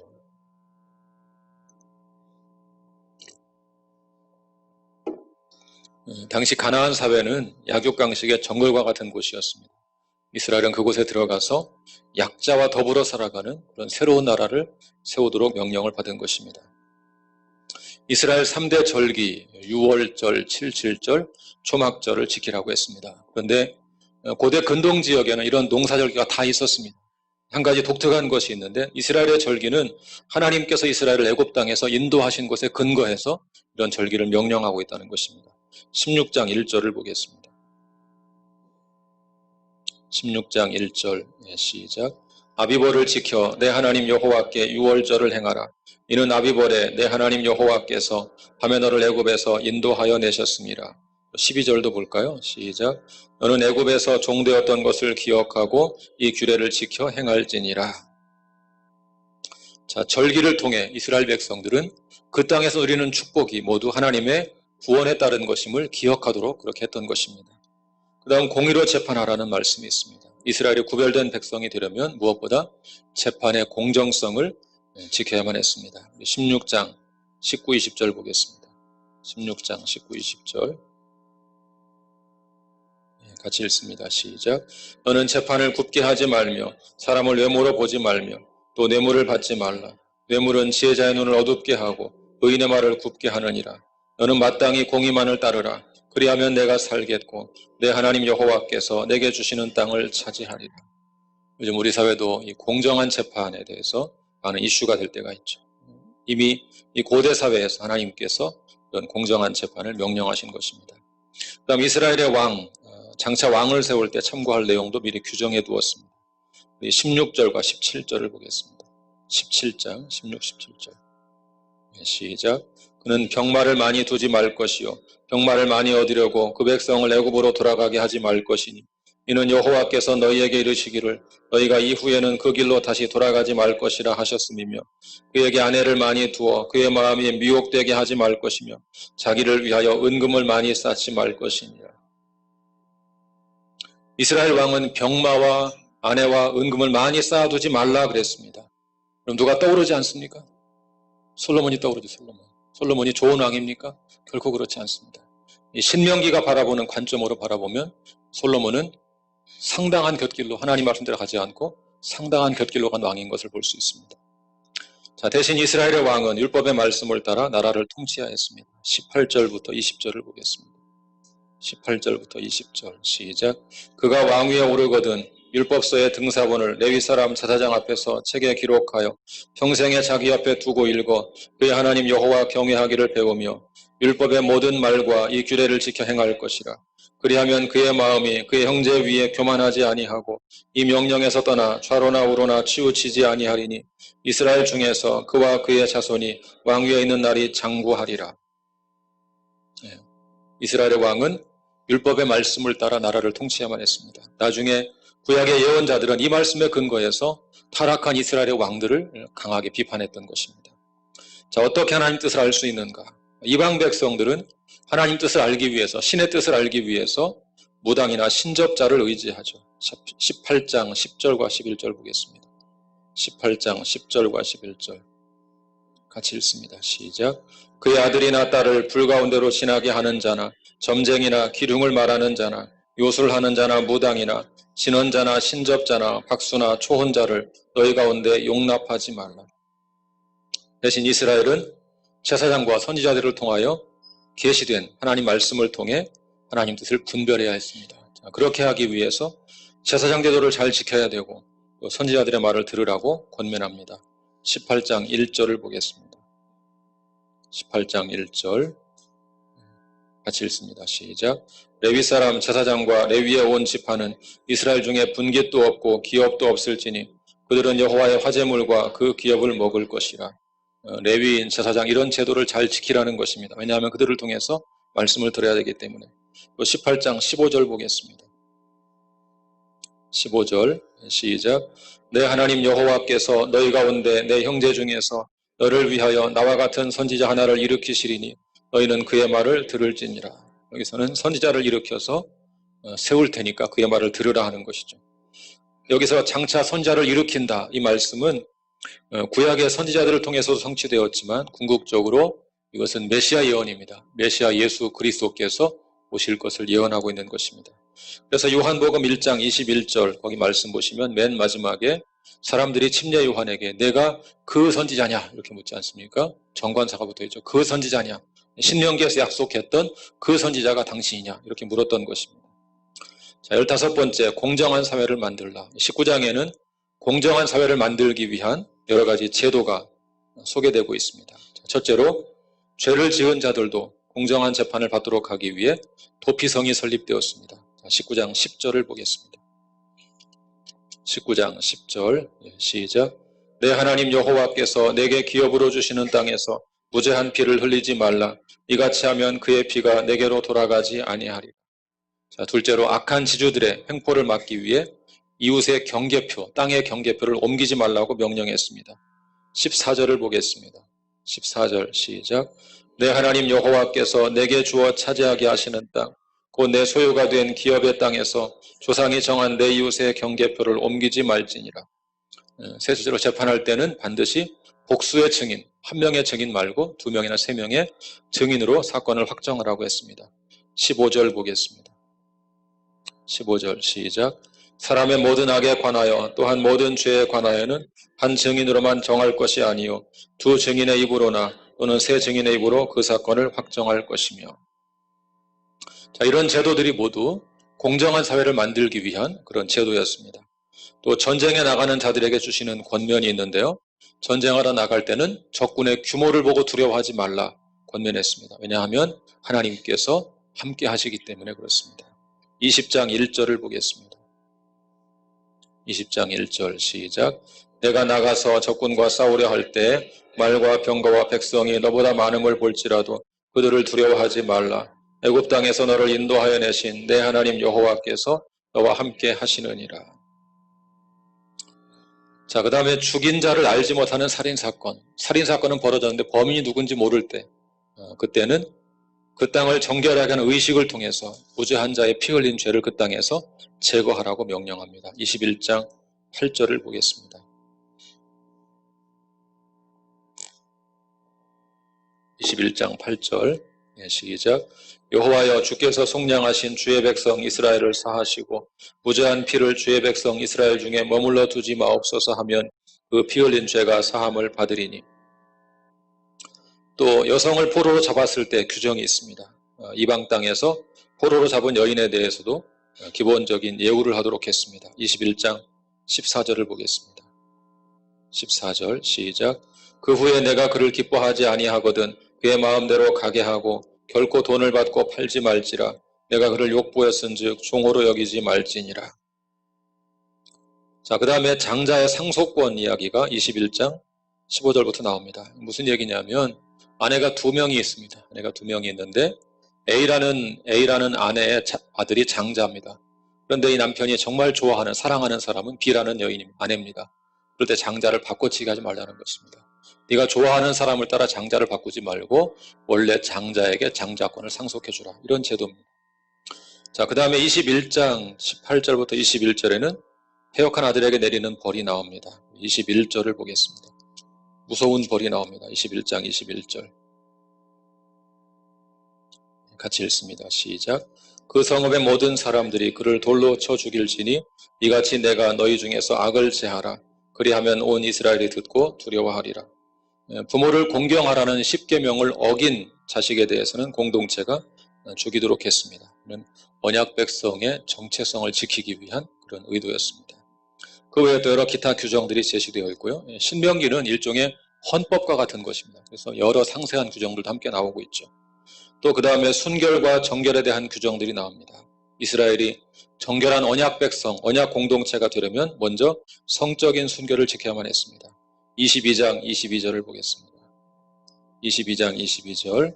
Speaker 1: 당시 가나안 사회는 약육강식의 정글과 같은 곳이었습니다. 이스라엘은 그곳에 들어가서 약자와 더불어 살아가는 그런 새로운 나라를 세우도록 명령을 받은 것입니다. 이스라엘 3대 절기, 유월절, 77절, 초막절을 지키라고 했습니다. 그런데 고대 근동 지역에는 이런 농사절기가 다 있었습니다. 한 가지 독특한 것이 있는데 이스라엘의 절기는 하나님께서 이스라엘을 애굽 땅에서 인도하신 곳에 근거해서 이런 절기를 명령하고 있다는 것입니다. 16장 1절을 보겠습니다. 16장 1절 시작. 아비벌을 지켜 내 하나님 여호와께 유월절을 행하라. 이는 아비벌에 내 하나님 여호와께서 밤에 너를 애굽에서 인도하여 내셨습니다. 12절도 볼까요? 시작. 너는 애굽에서 종되었던 것을 기억하고 이 규례를 지켜 행할지니라. 자, 절기를 통해 이스라엘 백성들은 그 땅에서 누리는 축복이 모두 하나님의 구원에 따른 것임을 기억하도록 그렇게 했던 것입니다. 그 다음 공의로 재판하라는 말씀이 있습니다. 이스라엘이 구별된 백성이 되려면 무엇보다 재판의 공정성을 지켜야만 했습니다. 16장 19, 20절 보겠습니다. 16장 19, 20절 같이 읽습니다. 시작. 너는 재판을 굽게 하지 말며 사람을 외모로 보지 말며 또 뇌물을 받지 말라. 뇌물은 지혜자의 눈을 어둡게 하고 의인의 말을 굽게 하느니라. 너는 마땅히 공의만을 따르라. 그리하면 내가 살겠고 내 하나님 여호와께서 내게 주시는 땅을 차지하리라. 요즘 우리 사회도 이 공정한 재판에 대해서 많은 이슈가 될 때가 있죠. 이미 이 고대 사회에서 하나님께서 그런 공정한 재판을 명령하신 것입니다. 그다음 이스라엘의 왕, 장차 왕을 세울 때 참고할 내용도 미리 규정해 두었습니다. 16절과 17절을 보겠습니다. 17장 16, 17절. 시작. 그는 병마를 많이 두지 말 것이요 병마를 많이 얻으려고 그 백성을 애굽으로 돌아가게 하지 말 것이니 이는 여호와께서 너희에게 이르시기를 너희가 이후에는 그 길로 다시 돌아가지 말 것이라 하셨음이며 그에게 아내를 많이 두어 그의 마음이 미혹되게 하지 말 것이며 자기를 위하여 은금을 많이 쌓지 말 것이니라. 이스라엘 왕은 병마와 아내와 은금을 많이 쌓아두지 말라 그랬습니다. 그럼 누가 떠오르지 않습니까? 솔로몬이 떠오르죠. 솔로몬이 좋은 왕입니까? 결코 그렇지 않습니다. 이 신명기가 바라보는 관점으로 바라보면 솔로몬은 상당한 곁길로 하나님 말씀대로 가지 않고 상당한 곁길로 간 왕인 것을 볼 수 있습니다. 자, 대신 이스라엘의 왕은 율법의 말씀을 따라 나라를 통치하였습니다. 18절부터 20절을 보겠습니다. 18절부터 20절 시작. 그가 왕위에 오르거든 율법서의 등사본을 레위 사람 제사장 앞에서 책에 기록하여 평생에 자기 앞에 두고 읽어 그의 하나님 여호와 경외하기를 배우며 율법의 모든 말과 이 규례를 지켜 행할 것이라. 그리하면 그의 마음이 그의 형제 위에 교만하지 아니하고 이 명령에서 떠나 좌로나 우로나 치우치지 아니하리니 이스라엘 중에서 그와 그의 자손이 왕위에 있는 날이 장구하리라. 이스라엘의 왕은 율법의 말씀을 따라 나라를 통치해야만 했습니다. 나중에 구약의 예언자들은 이 말씀에 근거해서 타락한 이스라엘의 왕들을 강하게 비판했던 것입니다. 자, 어떻게 하나님 뜻을 알 수 있는가? 이방 백성들은 하나님 뜻을 알기 위해서, 신의 뜻을 알기 위해서 무당이나 신접자를 의지하죠. 18장 10절과 11절 보겠습니다. 18장 10절과 11절 같이 읽습니다. 시작. 그의 아들이나 딸을 불 가운데로 지나게 하는 자나 점쟁이나 기륭을 말하는 자나 요술하는 자나 무당이나 진언자나 신접자나 박수나 초혼자를 너희 가운데 용납하지 말라. 대신 이스라엘은 제사장과 선지자들을 통하여 계시된 하나님 말씀을 통해 하나님 뜻을 분별해야 했습니다. 그렇게 하기 위해서 제사장 제도를 잘 지켜야 되고 또 선지자들의 말을 들으라고 권면합니다. 18장 1절을 보겠습니다. 18장 1절 같이 읽습니다. 시작. 레위 사람 제사장과 레위의 온 지파는 이스라엘 중에 분깃도 없고 기업도 없을지니 그들은 여호와의 화제물과 그 기업을 먹을 것이라. 레위인 제사장 이런 제도를 잘 지키라는 것입니다. 왜냐하면 그들을 통해서 말씀을 들어야 되기 때문에. 또 18장 15절 보겠습니다. 15절 시작. 내 하나님 여호와께서 너희 가운데 내 형제 중에서 너를 위하여 나와 같은 선지자 하나를 일으키시리니 너희는 그의 말을 들을지니라. 여기서는 선지자를 일으켜서 세울 테니까 그의 말을 들으라 하는 것이죠. 여기서 장차 선지자를 일으킨다 이 말씀은 구약의 선지자들을 통해서도 성취되었지만 궁극적으로 이것은 메시아 예언입니다. 메시아 예수 그리스도께서 오실 것을 예언하고 있는 것입니다. 그래서 요한복음 1장 21절 거기 말씀 보시면 맨 마지막에 사람들이 침례 요한에게 내가 그 선지자냐 이렇게 묻지 않습니까? 정관사가 붙어있죠. 그 선지자냐? 신명기에서 약속했던 그 선지자가 당신이냐 이렇게 물었던 것입니다. 자, 15번째 공정한 사회를 만들라. 19장에는 공정한 사회를 만들기 위한 여러 가지 제도가 소개되고 있습니다. 첫째로 죄를 지은 자들도 공정한 재판을 받도록 하기 위해 도피성이 설립되었습니다. 19장 10절을 보겠습니다. 19장 10절 시작. 내 하나님 여호와께서 내게 기업으로 주시는 땅에서 무죄한 피를 흘리지 말라. 이같이 하면 그의 피가 내게로 돌아가지 아니하리라. 자, 둘째로 악한 지주들의 횡포를 막기 위해 이웃의 경계표, 땅의 경계표를 옮기지 말라고 명령했습니다. 14절을 보겠습니다. 14절 시작. 내 하나님 여호와께서 내게 주어 차지하게 하시는 땅, 곧 내 소유가 된 기업의 땅에서 조상이 정한 내 이웃의 경계표를 옮기지 말지니라. 세수제로 재판할 때는 반드시 복수의 증인, 한 명의 증인 말고 두 명이나 세 명의 증인으로 사건을 확정하라고 했습니다. 15절 보겠습니다. 15절 시작. 사람의 모든 악에 관하여 또한 모든 죄에 관하여는 한 증인으로만 정할 것이 아니요 두 증인의 입으로나 또는 세 증인의 입으로 그 사건을 확정할 것이며. 자, 이런 제도들이 모두 공정한 사회를 만들기 위한 그런 제도였습니다. 또 전쟁에 나가는 자들에게 주시는 권면이 있는데요. 전쟁하러 나갈 때는 적군의 규모를 보고 두려워하지 말라 권면했습니다. 왜냐하면 하나님께서 함께 하시기 때문에 그렇습니다. 20장 1절을 보겠습니다. 20장 1절 시작. 내가 나가서 적군과 싸우려 할 때 말과 병거와 백성이 너보다 많음을 볼지라도 그들을 두려워하지 말라. 애굽 땅에서 너를 인도하여 내신 내 하나님 여호와께서 너와 함께 하시느니라. 자, 그 다음에 죽인 자를 알지 못하는 살인사건. 살인사건은 벌어졌는데 범인이 누군지 모를 때, 그때는 그 땅을 정결하게 하는 의식을 통해서 무죄한 자의 피 흘린 죄를 그 땅에서 제거하라고 명령합니다. 21장 8절을 보겠습니다. 21장 8절 시작. 여호와여 주께서 속량하신 주의 백성 이스라엘을 사하시고 무죄한 피를 주의 백성 이스라엘 중에 머물러 두지 마옵소서 하면 그 피 흘린 죄가 사함을 받으리니. 또 여성을 포로로 잡았을 때 규정이 있습니다. 이방 땅에서 포로로 잡은 여인에 대해서도 기본적인 예우를 하도록 했습니다. 21장 14절을 보겠습니다. 14절 시작. 그 후에 내가 그를 기뻐하지 아니하거든 그의 마음대로 가게 하고 결코 돈을 받고 팔지 말지라. 내가 그를 욕보였은즉 종으로 여기지 말지니라. 자, 그 다음에 장자의 상속권 이야기가 21장 15절부터 나옵니다. 무슨 얘기냐면 아내가 2명이 있습니다. 아내가 2명이 있는데 A라는 아내의 아들이 장자입니다. 그런데 이 남편이 정말 좋아하는 사랑하는 사람은 B라는 아내입니다. 그럴 때 장자를 바꿔치기 하지 말라는 것입니다. 네가 좋아하는 사람을 따라 장자를 바꾸지 말고 원래 장자에게 장자권을 상속해주라. 이런 제도입니다. 자, 그 다음에 21장 18절부터 21절에는 패역한 아들에게 내리는 벌이 나옵니다. 21절을 보겠습니다. 무서운 벌이 나옵니다. 21장 21절. 같이 읽습니다. 시작. 그 성읍의 모든 사람들이 그를 돌로 쳐 죽일지니 이같이 내가 너희 중에서 악을 제하라. 그리하면 온 이스라엘이 듣고 두려워하리라. 부모를 공경하라는 10계명을 어긴 자식에 대해서는 공동체가 죽이도록 했습니다. 언약 백성의 정체성을 지키기 위한 그런 의도였습니다. 그 외에도 여러 기타 규정들이 제시되어 있고요. 신명기는 일종의 헌법과 같은 것입니다. 그래서 여러 상세한 규정들도 함께 나오고 있죠. 또 그 다음에 순결과 정결에 대한 규정들이 나옵니다. 이스라엘이 정결한 언약 백성, 언약 공동체가 되려면 먼저 성적인 순결을 지켜야만 했습니다. 22장 22절을 보겠습니다. 22장 22절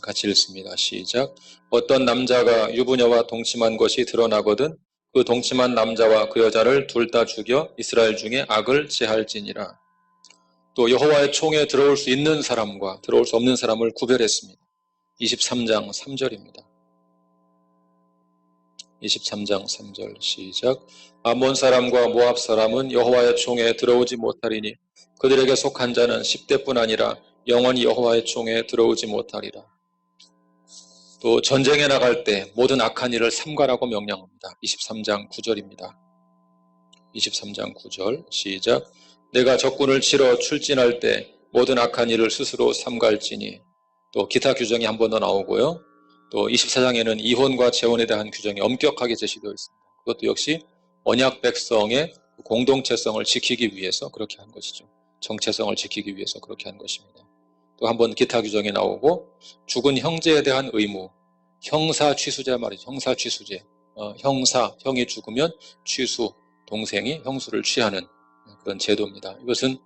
Speaker 1: 같이 읽습니다. 시작. 어떤 남자가 유부녀와 동침한 것이 드러나거든 그 동침한 남자와 그 여자를 둘 다 죽여 이스라엘 중에 악을 제할지니라. 또 여호와의 총에 들어올 수 있는 사람과 들어올 수 없는 사람을 구별했습니다. 23장 3절입니다. 23장 3절 시작. 암몬 사람과 모압 사람은 여호와의 총에 들어오지 못하리니 그들에게 속한 자는 10대뿐 아니라 영원히 여호와의 총에 들어오지 못하리라. 또 전쟁에 나갈 때 모든 악한 일을 삼가라고 명령합니다. 23장 9절입니다. 23장 9절 시작. 내가 적군을 치러 출진할 때 모든 악한 일을 스스로 삼갈지니. 또 기타 규정이 한 번 더 나오고요. 또 24장에는 이혼과 재혼에 대한 규정이 엄격하게 제시되어 있습니다. 그것도 역시 언약 백성의 공동체성을 지키기 위해서 그렇게 한 것이죠. 정체성을 지키기 위해서 그렇게 한 것입니다. 또 한 번 기타 규정이 나오고 죽은 형제에 대한 의무, 형사 취수제 말이죠. 형사 취수제. 형이 죽으면 취수, 동생이 형수를 취하는 그런 제도입니다. 이것은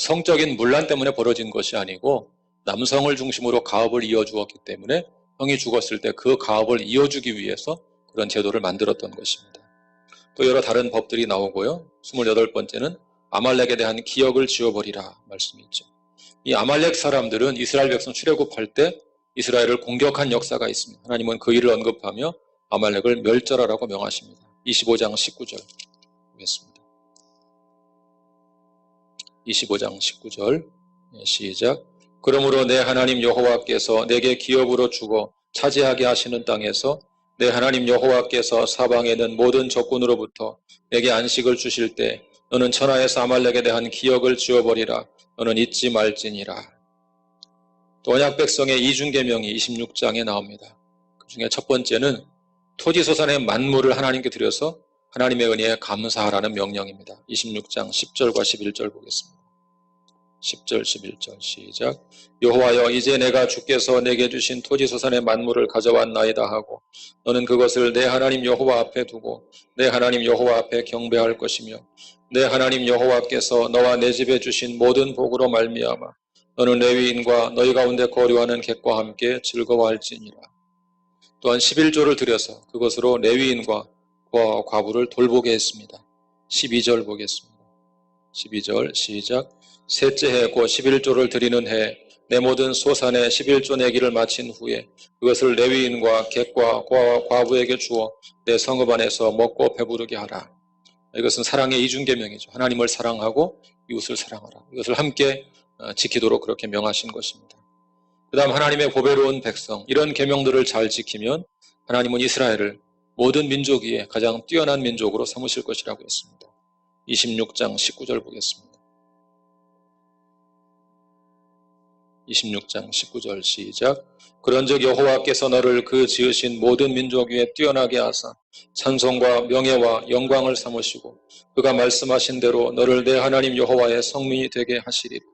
Speaker 1: 성적인 문란 때문에 벌어진 것이 아니고 남성을 중심으로 가업을 이어주었기 때문에 형이 죽었을 때 그 가업을 이어주기 위해서 그런 제도를 만들었던 것입니다. 또 여러 다른 법들이 나오고요. 28번째는 아말렉에 대한 기억을 지워버리라 말씀이 있죠. 이 아말렉 사람들은 이스라엘 백성 출애굽할 때 이스라엘을 공격한 역사가 있습니다. 하나님은 그 일을 언급하며 아말렉을 멸절하라고 명하십니다. 25장 19절 보겠습니다. 25장 19절 시작. 그러므로 내 하나님 여호와께서 내게 기업으로 주고 차지하게 하시는 땅에서 내 하나님 여호와께서 사방에 있는 모든 적군으로부터 내게 안식을 주실 때 너는 천하에서 아말렉에 대한 기억을 지워버리라. 너는 잊지 말지니라. 또 언약 백성의 이중계명이 26장에 나옵니다. 그 중에 첫 번째는 토지소산의 만물을 하나님께 드려서 하나님의 은혜에 감사하라는 명령입니다. 26장 10절과 11절 보겠습니다. 10절 11절 시작. 여호와여 이제 내가 주께서 내게 주신 토지소산의 만물을 가져왔나이다 하고 너는 그것을 내 하나님 여호와 앞에 두고 내 하나님 여호와 앞에 경배할 것이며 내 하나님 여호와께서 너와 내 집에 주신 모든 복으로 말미암아 너는 레위인과 너희 가운데 거류하는 객과 함께 즐거워할지니라. 또한 11조를 들여서 그것으로 레위인과 과부를 돌보게 했습니다. 12절 보겠습니다. 12절 시작. 셋째 해 곧 11조를 드리는 해 내 모든 소산에 11조 내기를 마친 후에 그것을 레위인과 객과 과부에게 주어 내 성읍 안에서 먹고 배부르게 하라. 이것은 사랑의 이중계명이죠. 하나님을 사랑하고 이웃을 사랑하라. 이것을 함께 지키도록 그렇게 명하신 것입니다. 그 다음 하나님의 보배로운 백성, 이런 계명들을 잘 지키면 하나님은 이스라엘을 모든 민족 위에 가장 뛰어난 민족으로 삼으실 것이라고 했습니다. 26장 19절 보겠습니다. 26장 19절 시작. 그런즉 여호와께서 너를 그 지으신 모든 민족 위에 뛰어나게 하사 찬송과 명예와 영광을 삼으시고 그가 말씀하신 대로 너를 내 하나님 여호와의 성민이 되게 하시리라.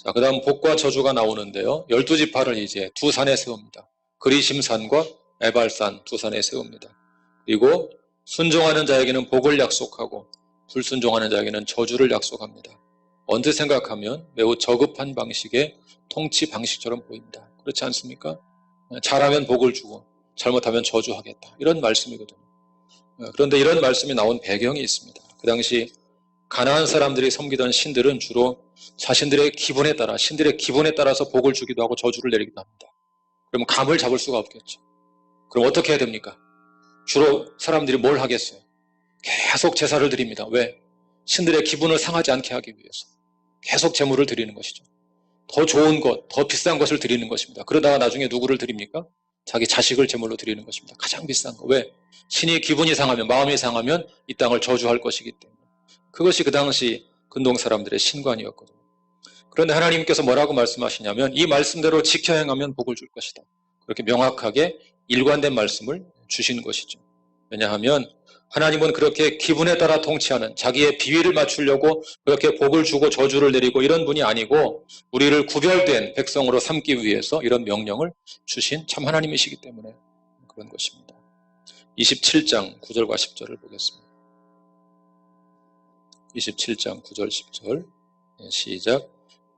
Speaker 1: 자, 그 다음 복과 저주가 나오는데요. 12지파를 이제 두 산에 세웁니다. 그리심산과 에발산 두 산에 세웁니다. 그리고 순종하는 자에게는 복을 약속하고 불순종하는 자에게는 저주를 약속합니다. 언뜻 생각하면 매우 저급한 방식의 통치 방식처럼 보입니다. 그렇지 않습니까? 잘하면 복을 주고 잘못하면 저주하겠다. 이런 말씀이거든요. 그런데 이런 말씀이 나온 배경이 있습니다. 그 당시 가나안 사람들이 섬기던 신들은 주로 자신들의 기분에 따라, 신들의 기분에 따라서 복을 주기도 하고 저주를 내리기도 합니다. 그러면 감을 잡을 수가 없겠죠. 그럼 어떻게 해야 됩니까? 주로 사람들이 뭘 하겠어요? 계속 제사를 드립니다. 왜? 신들의 기분을 상하지 않게 하기 위해서. 계속 제물을 드리는 것이죠. 더 좋은 것, 더 비싼 것을 드리는 것입니다. 그러다가 나중에 누구를 드립니까? 자기 자식을 제물로 드리는 것입니다. 가장 비싼 거. 왜? 신이 기분이 상하면, 마음이 상하면 이 땅을 저주할 것이기 때문에. 그것이 그 당시 근동 사람들의 신관이었거든요. 그런데 하나님께서 뭐라고 말씀하시냐면 이 말씀대로 지켜 행하면 복을 줄 것이다. 그렇게 명확하게 일관된 말씀을 주신 것이죠. 왜냐하면 하나님은 그렇게 기분에 따라 통치하는, 자기의 비위를 맞추려고 그렇게 복을 주고 저주를 내리고 이런 분이 아니고 우리를 구별된 백성으로 삼기 위해서 이런 명령을 주신 참 하나님이시기 때문에 그런 것입니다. 27장 9절과 10절을 보겠습니다. 27장 9절 10절 시작.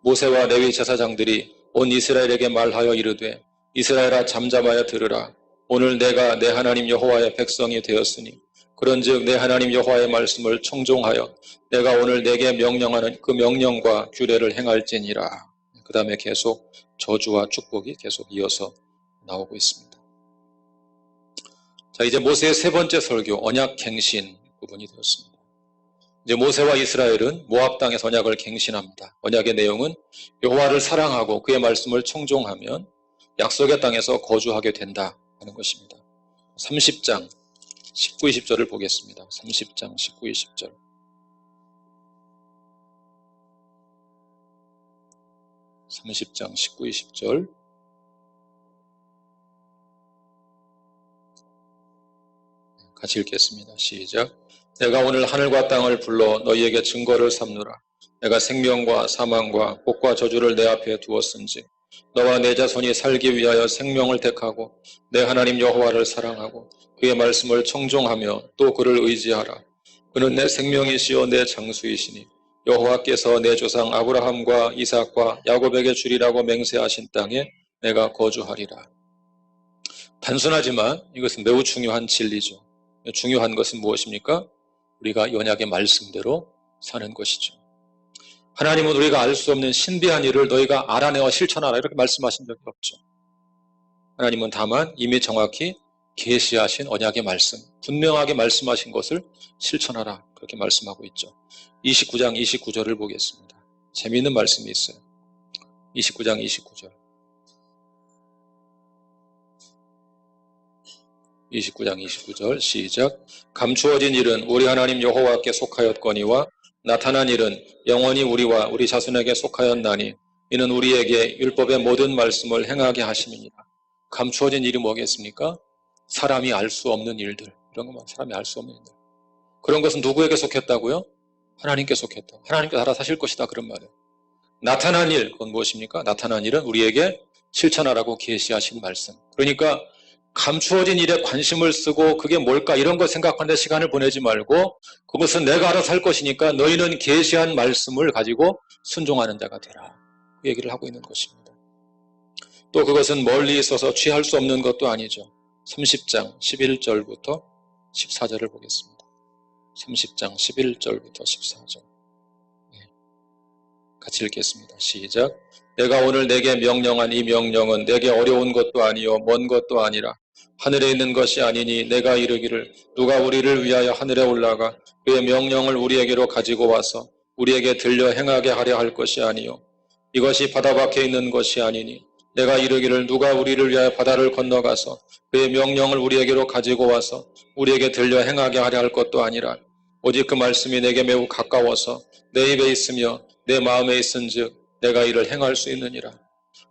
Speaker 1: 모세와 레위 제사장들이 온 이스라엘에게 말하여 이르되 이스라엘아 잠잠하여 들으라. 오늘 내가 내 하나님 여호와의 백성이 되었으니 그런즉 내 하나님 여호와의 말씀을 청종하여 내가 오늘 내게 명령하는 그 명령과 규례를 행할지니라. 그 다음에 계속 저주와 축복이 계속 이어서 나오고 있습니다. 자, 이제 모세의 세 번째 설교, 언약 갱신 부분이 되었습니다. 이제 모세와 이스라엘은 모압 땅에서 언약을 갱신합니다. 언약의 내용은 여호와를 사랑하고 그의 말씀을 청종하면 약속의 땅에서 거주하게 된다 하는 것입니다. 30장 19, 20절을 보겠습니다. 30장 19, 20절. 30장 19, 20절. 같이 읽겠습니다. 시작. 내가 오늘 하늘과 땅을 불러 너희에게 증거를 삼느라. 내가 생명과 사망과 복과 저주를 내 앞에 두었은지 너와 내 자손이 살기 위하여 생명을 택하고 내 하나님 여호와를 사랑하고 그의 말씀을 청종하며 또 그를 의지하라. 그는 내 생명이시요 내 장수이시니 여호와께서 내 조상 아브라함과 이삭과 야곱에게 주리라고 맹세하신 땅에 내가 거주하리라. 단순하지만 이것은 매우 중요한 진리죠. 중요한 것은 무엇입니까? 우리가 언약의 말씀대로 사는 것이죠. 하나님은 우리가 알 수 없는 신비한 일을 너희가 알아내어 실천하라 이렇게 말씀하신 적이 없죠. 하나님은 다만 이미 정확히 계시하신 언약의 말씀, 분명하게 말씀하신 것을 실천하라 그렇게 말씀하고 있죠. 29장 29절을 보겠습니다. 재미있는 말씀이 있어요. 29장 29절. 29장 29절 시작. 감추어진 일은 우리 하나님 여호와께 속하였거니와 나타난 일은 영원히 우리와 우리 자손에게 속하였나니 이는 우리에게 율법의 모든 말씀을 행하게 하심이니라. 감추어진 일이 뭐겠습니까? 사람이 알 수 없는 일들. 이런 것만 사람이 알 수 없는 일들. 그런 것은 누구에게 속했다고요? 하나님께 속했다. 하나님께서 알아서 하실 것이다. 그런 말이에요. 나타난 일, 그건 무엇입니까? 나타난 일은 우리에게 실천하라고 계시하신 말씀. 그러니까 감추어진 일에 관심을 쓰고 그게 뭘까 이런 거 생각하는데 시간을 보내지 말고 그것은 내가 알아서 할 것이니까 너희는 계시한 말씀을 가지고 순종하는 자가 되라. 그 얘기를 하고 있는 것입니다. 또 그것은 멀리 있어서 취할 수 없는 것도 아니죠. 30장 11절부터 14절을 보겠습니다. 30장 11절부터 14절. 같이 읽겠습니다. 시작. 내가 오늘 내게 명령한 이 명령은 내게 어려운 것도 아니요 먼 것도 아니라 하늘에 있는 것이 아니니 내가 이르기를 누가 우리를 위하여 하늘에 올라가 그의 명령을 우리에게로 가지고 와서 우리에게 들려 행하게 하려 할 것이 아니요 이것이 바다 밖에 있는 것이 아니니 내가 이르기를 누가 우리를 위하여 바다를 건너가서 그의 명령을 우리에게로 가지고 와서 우리에게 들려 행하게 하려 할 것도 아니라 오직 그 말씀이 내게 매우 가까워서 내 입에 있으며 내 마음에 있은즉 내가 이를 행할 수 있느니라.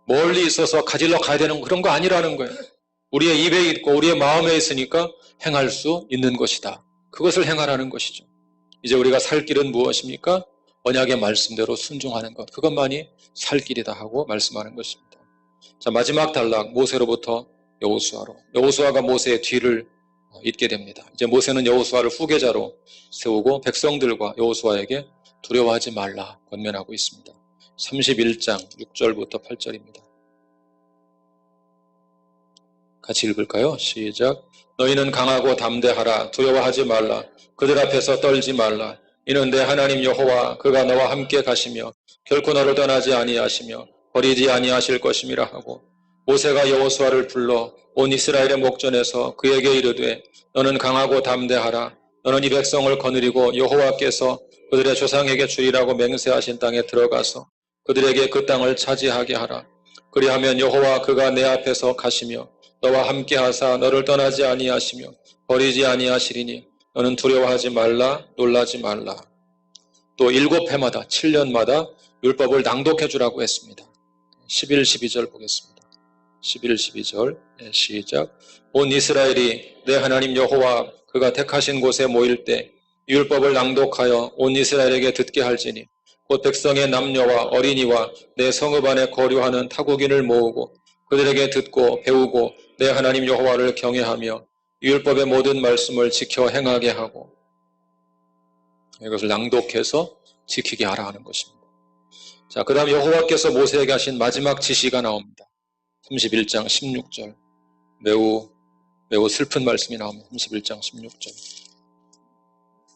Speaker 1: 멀리 있어서 가지러 가야 되는 그런 거 아니라는 거예요. 우리의 입에 있고 우리의 마음에 있으니까 행할 수 있는 것이다. 그것을 행하라는 것이죠. 이제 우리가 살 길은 무엇입니까? 언약의 말씀대로 순종하는 것. 그것만이 살 길이다 하고 말씀하는 것입니다. 자, 마지막 단락 모세로부터 여호수아로. 여호수아가 모세의 뒤를 잇게 됩니다. 이제 모세는 여호수아를 후계자로 세우고 백성들과 여호수아에게 두려워하지 말라 권면하고 있습니다. 31장 6절부터 8절입니다. 같이 읽을까요? 시작. 너희는 강하고 담대하라. 두려워하지 말라. 그들 앞에서 떨지 말라. 이는 내 하나님 여호와 그가 너와 함께 가시며 결코 너를 떠나지 아니하시며 버리지 아니하실 것임이라 하고 모세가 여호수아를 불러 온 이스라엘의 목전에서 그에게 이르되 너는 강하고 담대하라. 너는 이 백성을 거느리고 여호와께서 그들의 조상에게 주리라고 맹세하신 땅에 들어가서 그들에게 그 땅을 차지하게 하라. 그리하면 여호와 그가 내 앞에서 가시며 너와 함께 하사 너를 떠나지 아니하시며 버리지 아니하시리니 너는 두려워하지 말라 놀라지 말라. 또 7해마다 7년마다 율법을 낭독해 주라고 했습니다. 11, 12절 보겠습니다. 11, 12절 시작. 온 이스라엘이 내 하나님 여호와 그가 택하신 곳에 모일 때 율법을 낭독하여 온 이스라엘에게 듣게 할지니 곧 백성의 남녀와 어린이와 내 성읍 안에 거류하는 타국인을 모으고 그들에게 듣고 배우고 내 하나님 여호와를 경외하며 율법의 모든 말씀을 지켜 행하게 하고 이것을 낭독해서 지키게 하라 하는 것입니다. 자, 그 다음 여호와께서 모세에게 하신 마지막 지시가 나옵니다. 31장 16절 매우 슬픈 말씀이 나옵니다. 31장 16절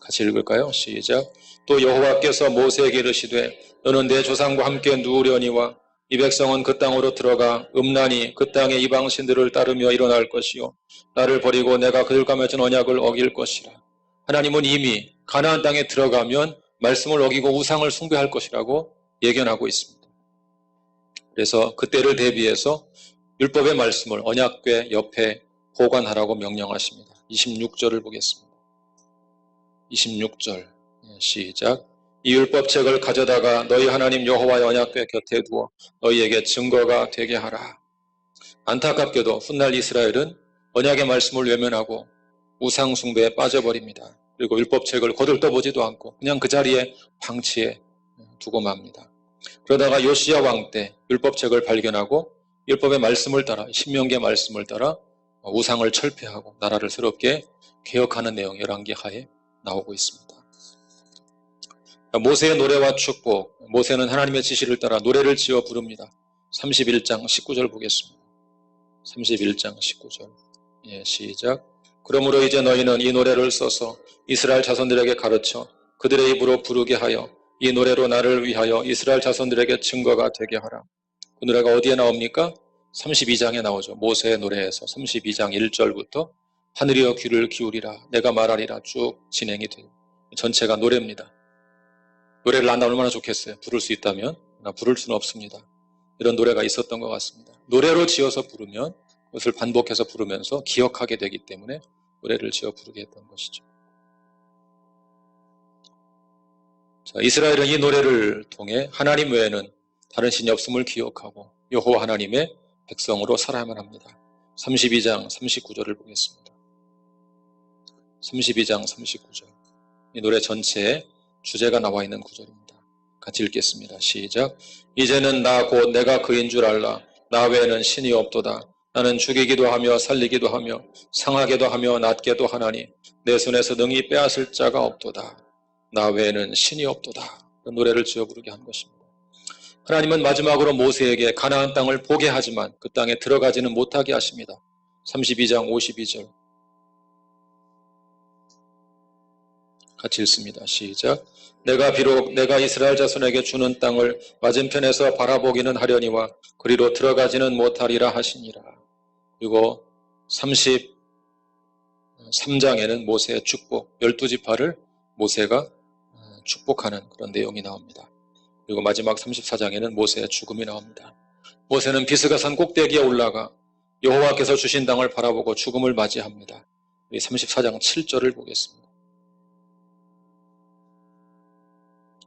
Speaker 1: 같이 읽을까요? 시작. 또 여호와께서 모세에게 이르시되 너는 내 조상과 함께 누우려니와 이 백성은 그 땅으로 들어가 음란히 그 땅의 이방신들을 따르며 일어날 것이요 나를 버리고 내가 그들과 맺은 언약을 어길 것이라. 하나님은 이미 가나안 땅에 들어가면 말씀을 어기고 우상을 숭배할 것이라고 예견하고 있습니다. 그래서 그때를 대비해서 율법의 말씀을 언약궤 옆에 보관하라고 명령하십니다. 26절을 보겠습니다. 26절 시작. 이 율법책을 가져다가 너희 하나님 여호와의 언약궤 곁에 두어 너희에게 증거가 되게 하라. 안타깝게도 훗날 이스라엘은 언약의 말씀을 외면하고 우상 숭배에 빠져버립니다. 그리고 율법책을 거들떠보지도 않고 그냥 그 자리에 방치해 두고 맙니다. 그러다가 요시야 왕 때 율법책을 발견하고 율법의 말씀을 따라 신명기의 말씀을 따라 우상을 철폐하고 나라를 새롭게 개혁하는 내용 열왕기하에 나오고 있습니다. 모세의 노래와 축복, 모세는 하나님의 지시를 따라 노래를 지어 부릅니다. 31장 19절 보겠습니다. 31장 19절 시작. 그러므로 이제 너희는 이 노래를 써서 이스라엘 자손들에게 가르쳐 그들의 입으로 부르게 하여 이 노래로 나를 위하여 이스라엘 자손들에게 증거가 되게 하라. 그 노래가 어디에 나옵니까? 32장에 나오죠. 모세의 노래에서 32장 1절부터 하늘이여 귀를 기울이라 내가 말하리라 쭉 진행이 돼요. 전체가 노래입니다. 노래를 안 나오면 얼마나 좋겠어요. 부를 수 있다면. 그러나 부를 수는 없습니다. 이런 노래가 있었던 것 같습니다. 노래로 지어서 부르면 그것을 반복해서 부르면서 기억하게 되기 때문에 노래를 지어 부르게 했던 것이죠. 자, 이스라엘은 이 노래를 통해 하나님 외에는 다른 신이 없음을 기억하고 여호와 하나님의 백성으로 살아야만 합니다. 32장 39절을 보겠습니다. 32장 39절. 이 노래 전체에 주제가 나와 있는 구절입니다. 같이 읽겠습니다. 시작. 이제는 나 곧 내가 그인 줄 알라. 나 외에는 신이 없도다. 나는 죽이기도 하며 살리기도 하며 상하게도 하며 낫게도 하나니 내 손에서 능히 빼앗을 자가 없도다. 나 외에는 신이 없도다. 그 노래를 지어 부르게 한 것입니다. 하나님은 마지막으로 모세에게 가나안 땅을 보게 하지만 그 땅에 들어가지는 못하게 하십니다. 32장 52절 같이 읽습니다. 시작. 내가 비록 내가 이스라엘 자손에게 주는 땅을 맞은편에서 바라보기는 하려니와 그리로 들어가지는 못하리라 하시니라. 그리고 33장에는 모세의 축복, 12지파를 모세가 축복하는 그런 내용이 나옵니다. 그리고 마지막 34장에는 모세의 죽음이 나옵니다. 모세는 비스가산 꼭대기에 올라가 여호와께서 주신 땅을 바라보고 죽음을 맞이합니다. 우리 34장 7절을 보겠습니다.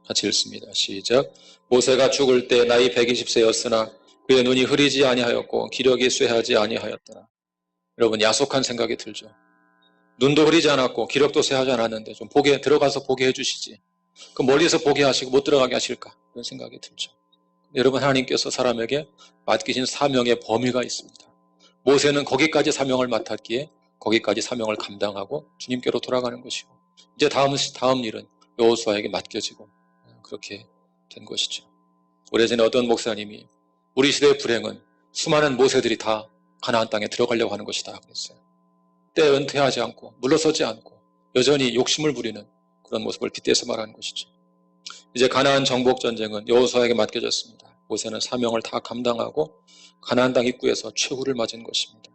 Speaker 1: 같이 읽습니다. 시작. 모세가 죽을 때 나이 120세였으나 그의 눈이 흐리지 아니하였고 기력이 쇠하지 아니하였더라. 여러분, 야속한 생각이 들죠. 눈도 흐리지 않았고 기력도 쇠하지 않았는데 좀 들어가서 보게 해주시지. 그 멀리서 보게 하시고 못 들어가게 하실까? 그런 생각이 들죠. 여러분, 하나님께서 사람에게 맡기신 사명의 범위가 있습니다. 모세는 거기까지 사명을 맡았기에 거기까지 사명을 감당하고 주님께로 돌아가는 것이고, 이제 다음 일은 여호수아에게 맡겨지고 그렇게 된 것이죠. 오래전에 어떤 목사님이 우리 시대의 불행은 수많은 모세들이 다 가나안 땅에 들어가려고 하는 것이다 그랬어요. 때에 은퇴하지 않고 물러서지 않고 여전히 욕심을 부리는 그런 모습을 빗대서 말하는 것이죠. 이제 가나안 정복 전쟁은 여호수아에게 맡겨졌습니다. 모세는 사명을 다 감당하고 가나안 땅 입구에서 최후를 맞은 것입니다.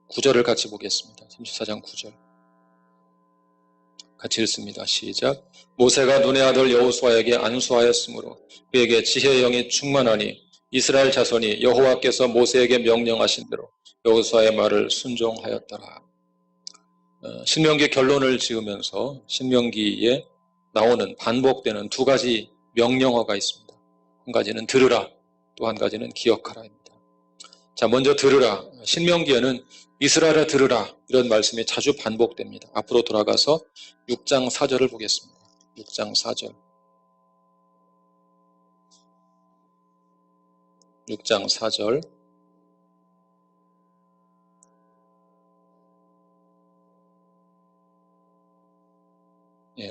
Speaker 1: 9절을 같이 보겠습니다. 34장 9절 같이 읽습니다. 시작. 모세가 눈의 아들 여호수아에게 안수하였으므로 그에게 지혜의 영이 충만하니 이스라엘 자손이 여호와께서 모세에게 명령하신 대로 여호수아의 말을 순종하였더라. 신명기 결론을 지으면서 신명기에 나오는 반복되는 두 가지 명령어가 있습니다. 한 가지는 들으라, 또 한 가지는 기억하라입니다. 자, 먼저 들으라. 신명기에는 이스라엘아 들으라 이런 말씀이 자주 반복됩니다. 앞으로 돌아가서 6장 4절을 보겠습니다. 6장 4절 6장 4절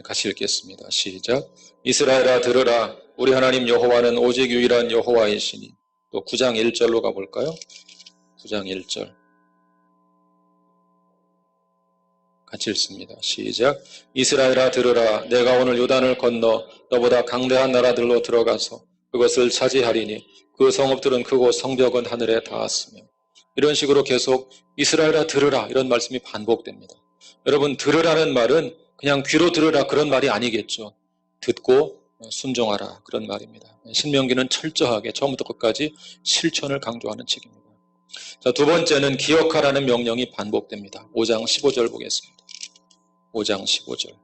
Speaker 1: 같이 읽겠습니다. 시작. 이스라엘아 들으라. 우리 하나님 여호와는 오직 유일한 여호와이시니. 또 9장 1절로 가볼까요? 9장 1절 같이 읽습니다. 시작. 이스라엘아 들으라. 내가 오늘 요단을 건너 너보다 강대한 나라들로 들어가서 그것을 차지하리니 그 성읍들은 크고 성벽은 하늘에 닿았으며. 이런 식으로 계속 이스라엘아 들으라 이런 말씀이 반복됩니다. 여러분, 들으라는 말은 그냥 귀로 들으라 그런 말이 아니겠죠. 듣고 순종하라 그런 말입니다. 신명기는 철저하게 처음부터 끝까지 실천을 강조하는 책입니다. 자, 두 번째는 기억하라는 명령이 반복됩니다. 5장 15절 보겠습니다. 5장 15절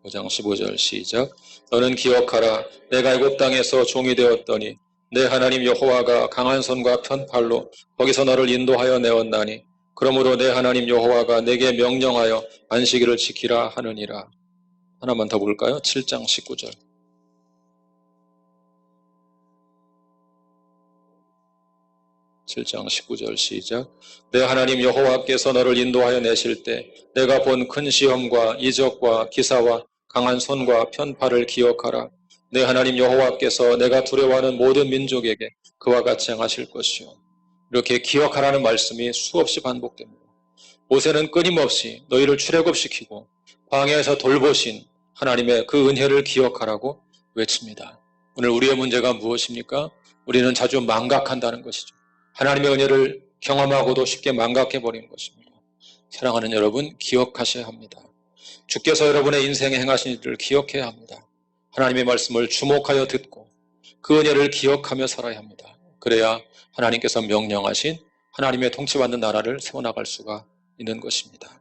Speaker 1: 5장 15절 시작. 너는 기억하라. 내가 애굽 땅에서 종이 되었더니 내 하나님 여호와가 강한 손과 편팔로 거기서 너를 인도하여 내었나니 그러므로 내 하나님 여호와가 내게 명령하여 안식일을 지키라 하느니라. 하나만 더 볼까요? 7장 19절 7장 19절 시작. 내 하나님 여호와께서 너를 인도하여 내실 때 내가 본 큰 시험과 이적과 기사와 강한 손과 편팔을 기억하라. 내 하나님 여호와께서 내가 두려워하는 모든 민족에게 그와 같이 행하실 것이요. 이렇게 기억하라는 말씀이 수없이 반복됩니다. 모세는 끊임없이 너희를 출애굽시키고 광야에서 돌보신 하나님의 그 은혜를 기억하라고 외칩니다. 오늘 우리의 문제가 무엇입니까? 우리는 자주 망각한다는 것이죠. 하나님의 은혜를 경험하고도 쉽게 망각해버리는 것입니다. 사랑하는 여러분, 기억하셔야 합니다. 주께서 여러분의 인생에 행하신 일을 기억해야 합니다. 하나님의 말씀을 주목하여 듣고 그 은혜를 기억하며 살아야 합니다. 그래야 하나님께서 명령하신 하나님의 통치받는 나라를 세워나갈 수가 있는 것입니다.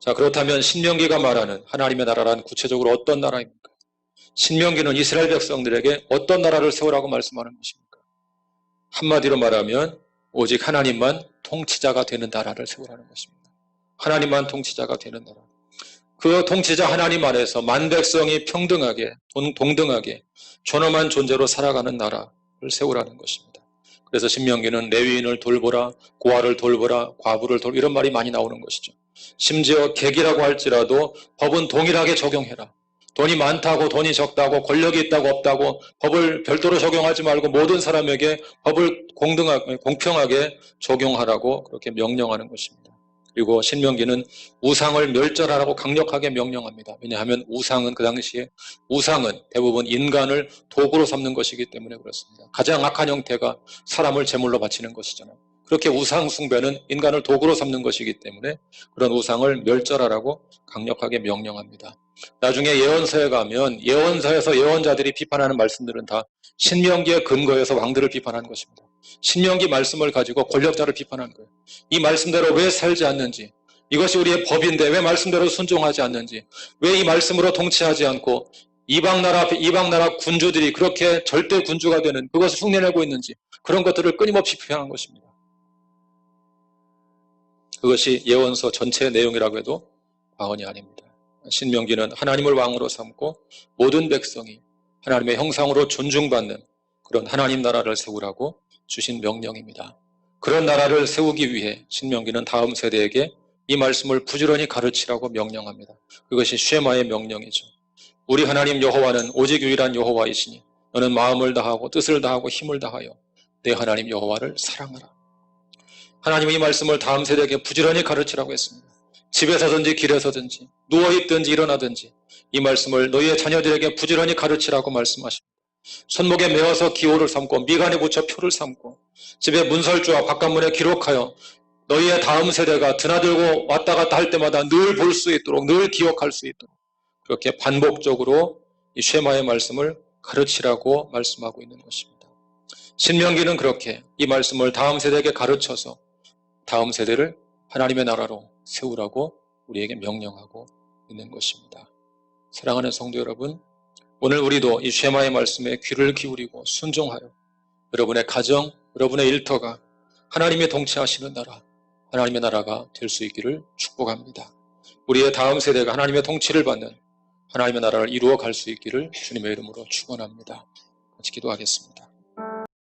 Speaker 1: 자, 그렇다면 신명기가 말하는 하나님의 나라란 구체적으로 어떤 나라입니까? 신명기는 이스라엘 백성들에게 어떤 나라를 세우라고 말씀하는 것입니까? 한마디로 말하면 오직 하나님만 통치자가 되는 나라를 세우라는 것입니다. 하나님만 통치자가 되는 나라. 그 통치자 하나님 안에서 만 백성이 평등하게 동등하게 존엄한 존재로 살아가는 나라를 세우라는 것입니다. 그래서 신명기는 레위인을 돌보라, 고아를 돌보라, 과부를 돌보라 이런 말이 많이 나오는 것이죠. 심지어 객이라고 할지라도 법은 동일하게 적용해라. 돈이 많다고 돈이 적다고 권력이 있다고 없다고 법을 별도로 적용하지 말고 모든 사람에게 법을 공평하게 적용하라고 그렇게 명령하는 것입니다. 그리고 신명기는 우상을 멸절하라고 강력하게 명령합니다. 왜냐하면 우상은 그 당시에 우상은 대부분 인간을 도구로 삼는 것이기 때문에 그렇습니다. 가장 악한 형태가 사람을 제물로 바치는 것이잖아요. 그렇게 우상 숭배는 인간을 도구로 삼는 것이기 때문에 그런 우상을 멸절하라고 강력하게 명령합니다. 나중에 예언서에 가면 예언서에서 예언자들이 비판하는 말씀들은 다 신명기에 근거해서 왕들을 비판하는 것입니다. 신명기 말씀을 가지고 권력자를 비판하는 거예요. 이 말씀대로 왜 살지 않는지, 이것이 우리의 법인데 왜 말씀대로 순종하지 않는지, 왜 이 말씀으로 통치하지 않고 이방 나라 군주들이 그렇게 절대 군주가 되는 그것을 흉내내고 있는지, 그런 것들을 끊임없이 비판한 것입니다. 그것이 예언서 전체의 내용이라고 해도 과언이 아닙니다. 신명기는 하나님을 왕으로 삼고 모든 백성이 하나님의 형상으로 존중받는 그런 하나님 나라를 세우라고 주신 명령입니다. 그런 나라를 세우기 위해 신명기는 다음 세대에게 이 말씀을 부지런히 가르치라고 명령합니다. 그것이 쉐마의 명령이죠. 우리 하나님 여호와는 오직 유일한 여호와이시니 너는 마음을 다하고 뜻을 다하고 힘을 다하여 내 하나님 여호와를 사랑하라. 하나님은 이 말씀을 다음 세대에게 부지런히 가르치라고 했습니다. 집에서든지 길에서든지 누워있든지 일어나든지 이 말씀을 너희의 자녀들에게 부지런히 가르치라고 말씀하십니다. 손목에 메어서 기호를 삼고 미간에 붙여 표를 삼고 집에 문설주와 바깥문에 기록하여 너희의 다음 세대가 드나들고 왔다 갔다 할 때마다 늘 볼 수 있도록 늘 기억할 수 있도록 그렇게 반복적으로 이 쉐마의 말씀을 가르치라고 말씀하고 있는 것입니다. 신명기는 그렇게 이 말씀을 다음 세대에게 가르쳐서 다음 세대를 하나님의 나라로 세우라고 우리에게 명령하고 있는 것입니다. 사랑하는 성도 여러분, 오늘 우리도 이 쉐마의 말씀에 귀를 기울이고 순종하여 여러분의 가정, 여러분의 일터가 하나님의 통치하시는 나라, 하나님의 나라가 될 수 있기를 축복합니다. 우리의 다음 세대가 하나님의 통치를 받는 하나님의 나라를 이루어 갈 수 있기를 주님의 이름으로 축원합니다. 같이 기도하겠습니다.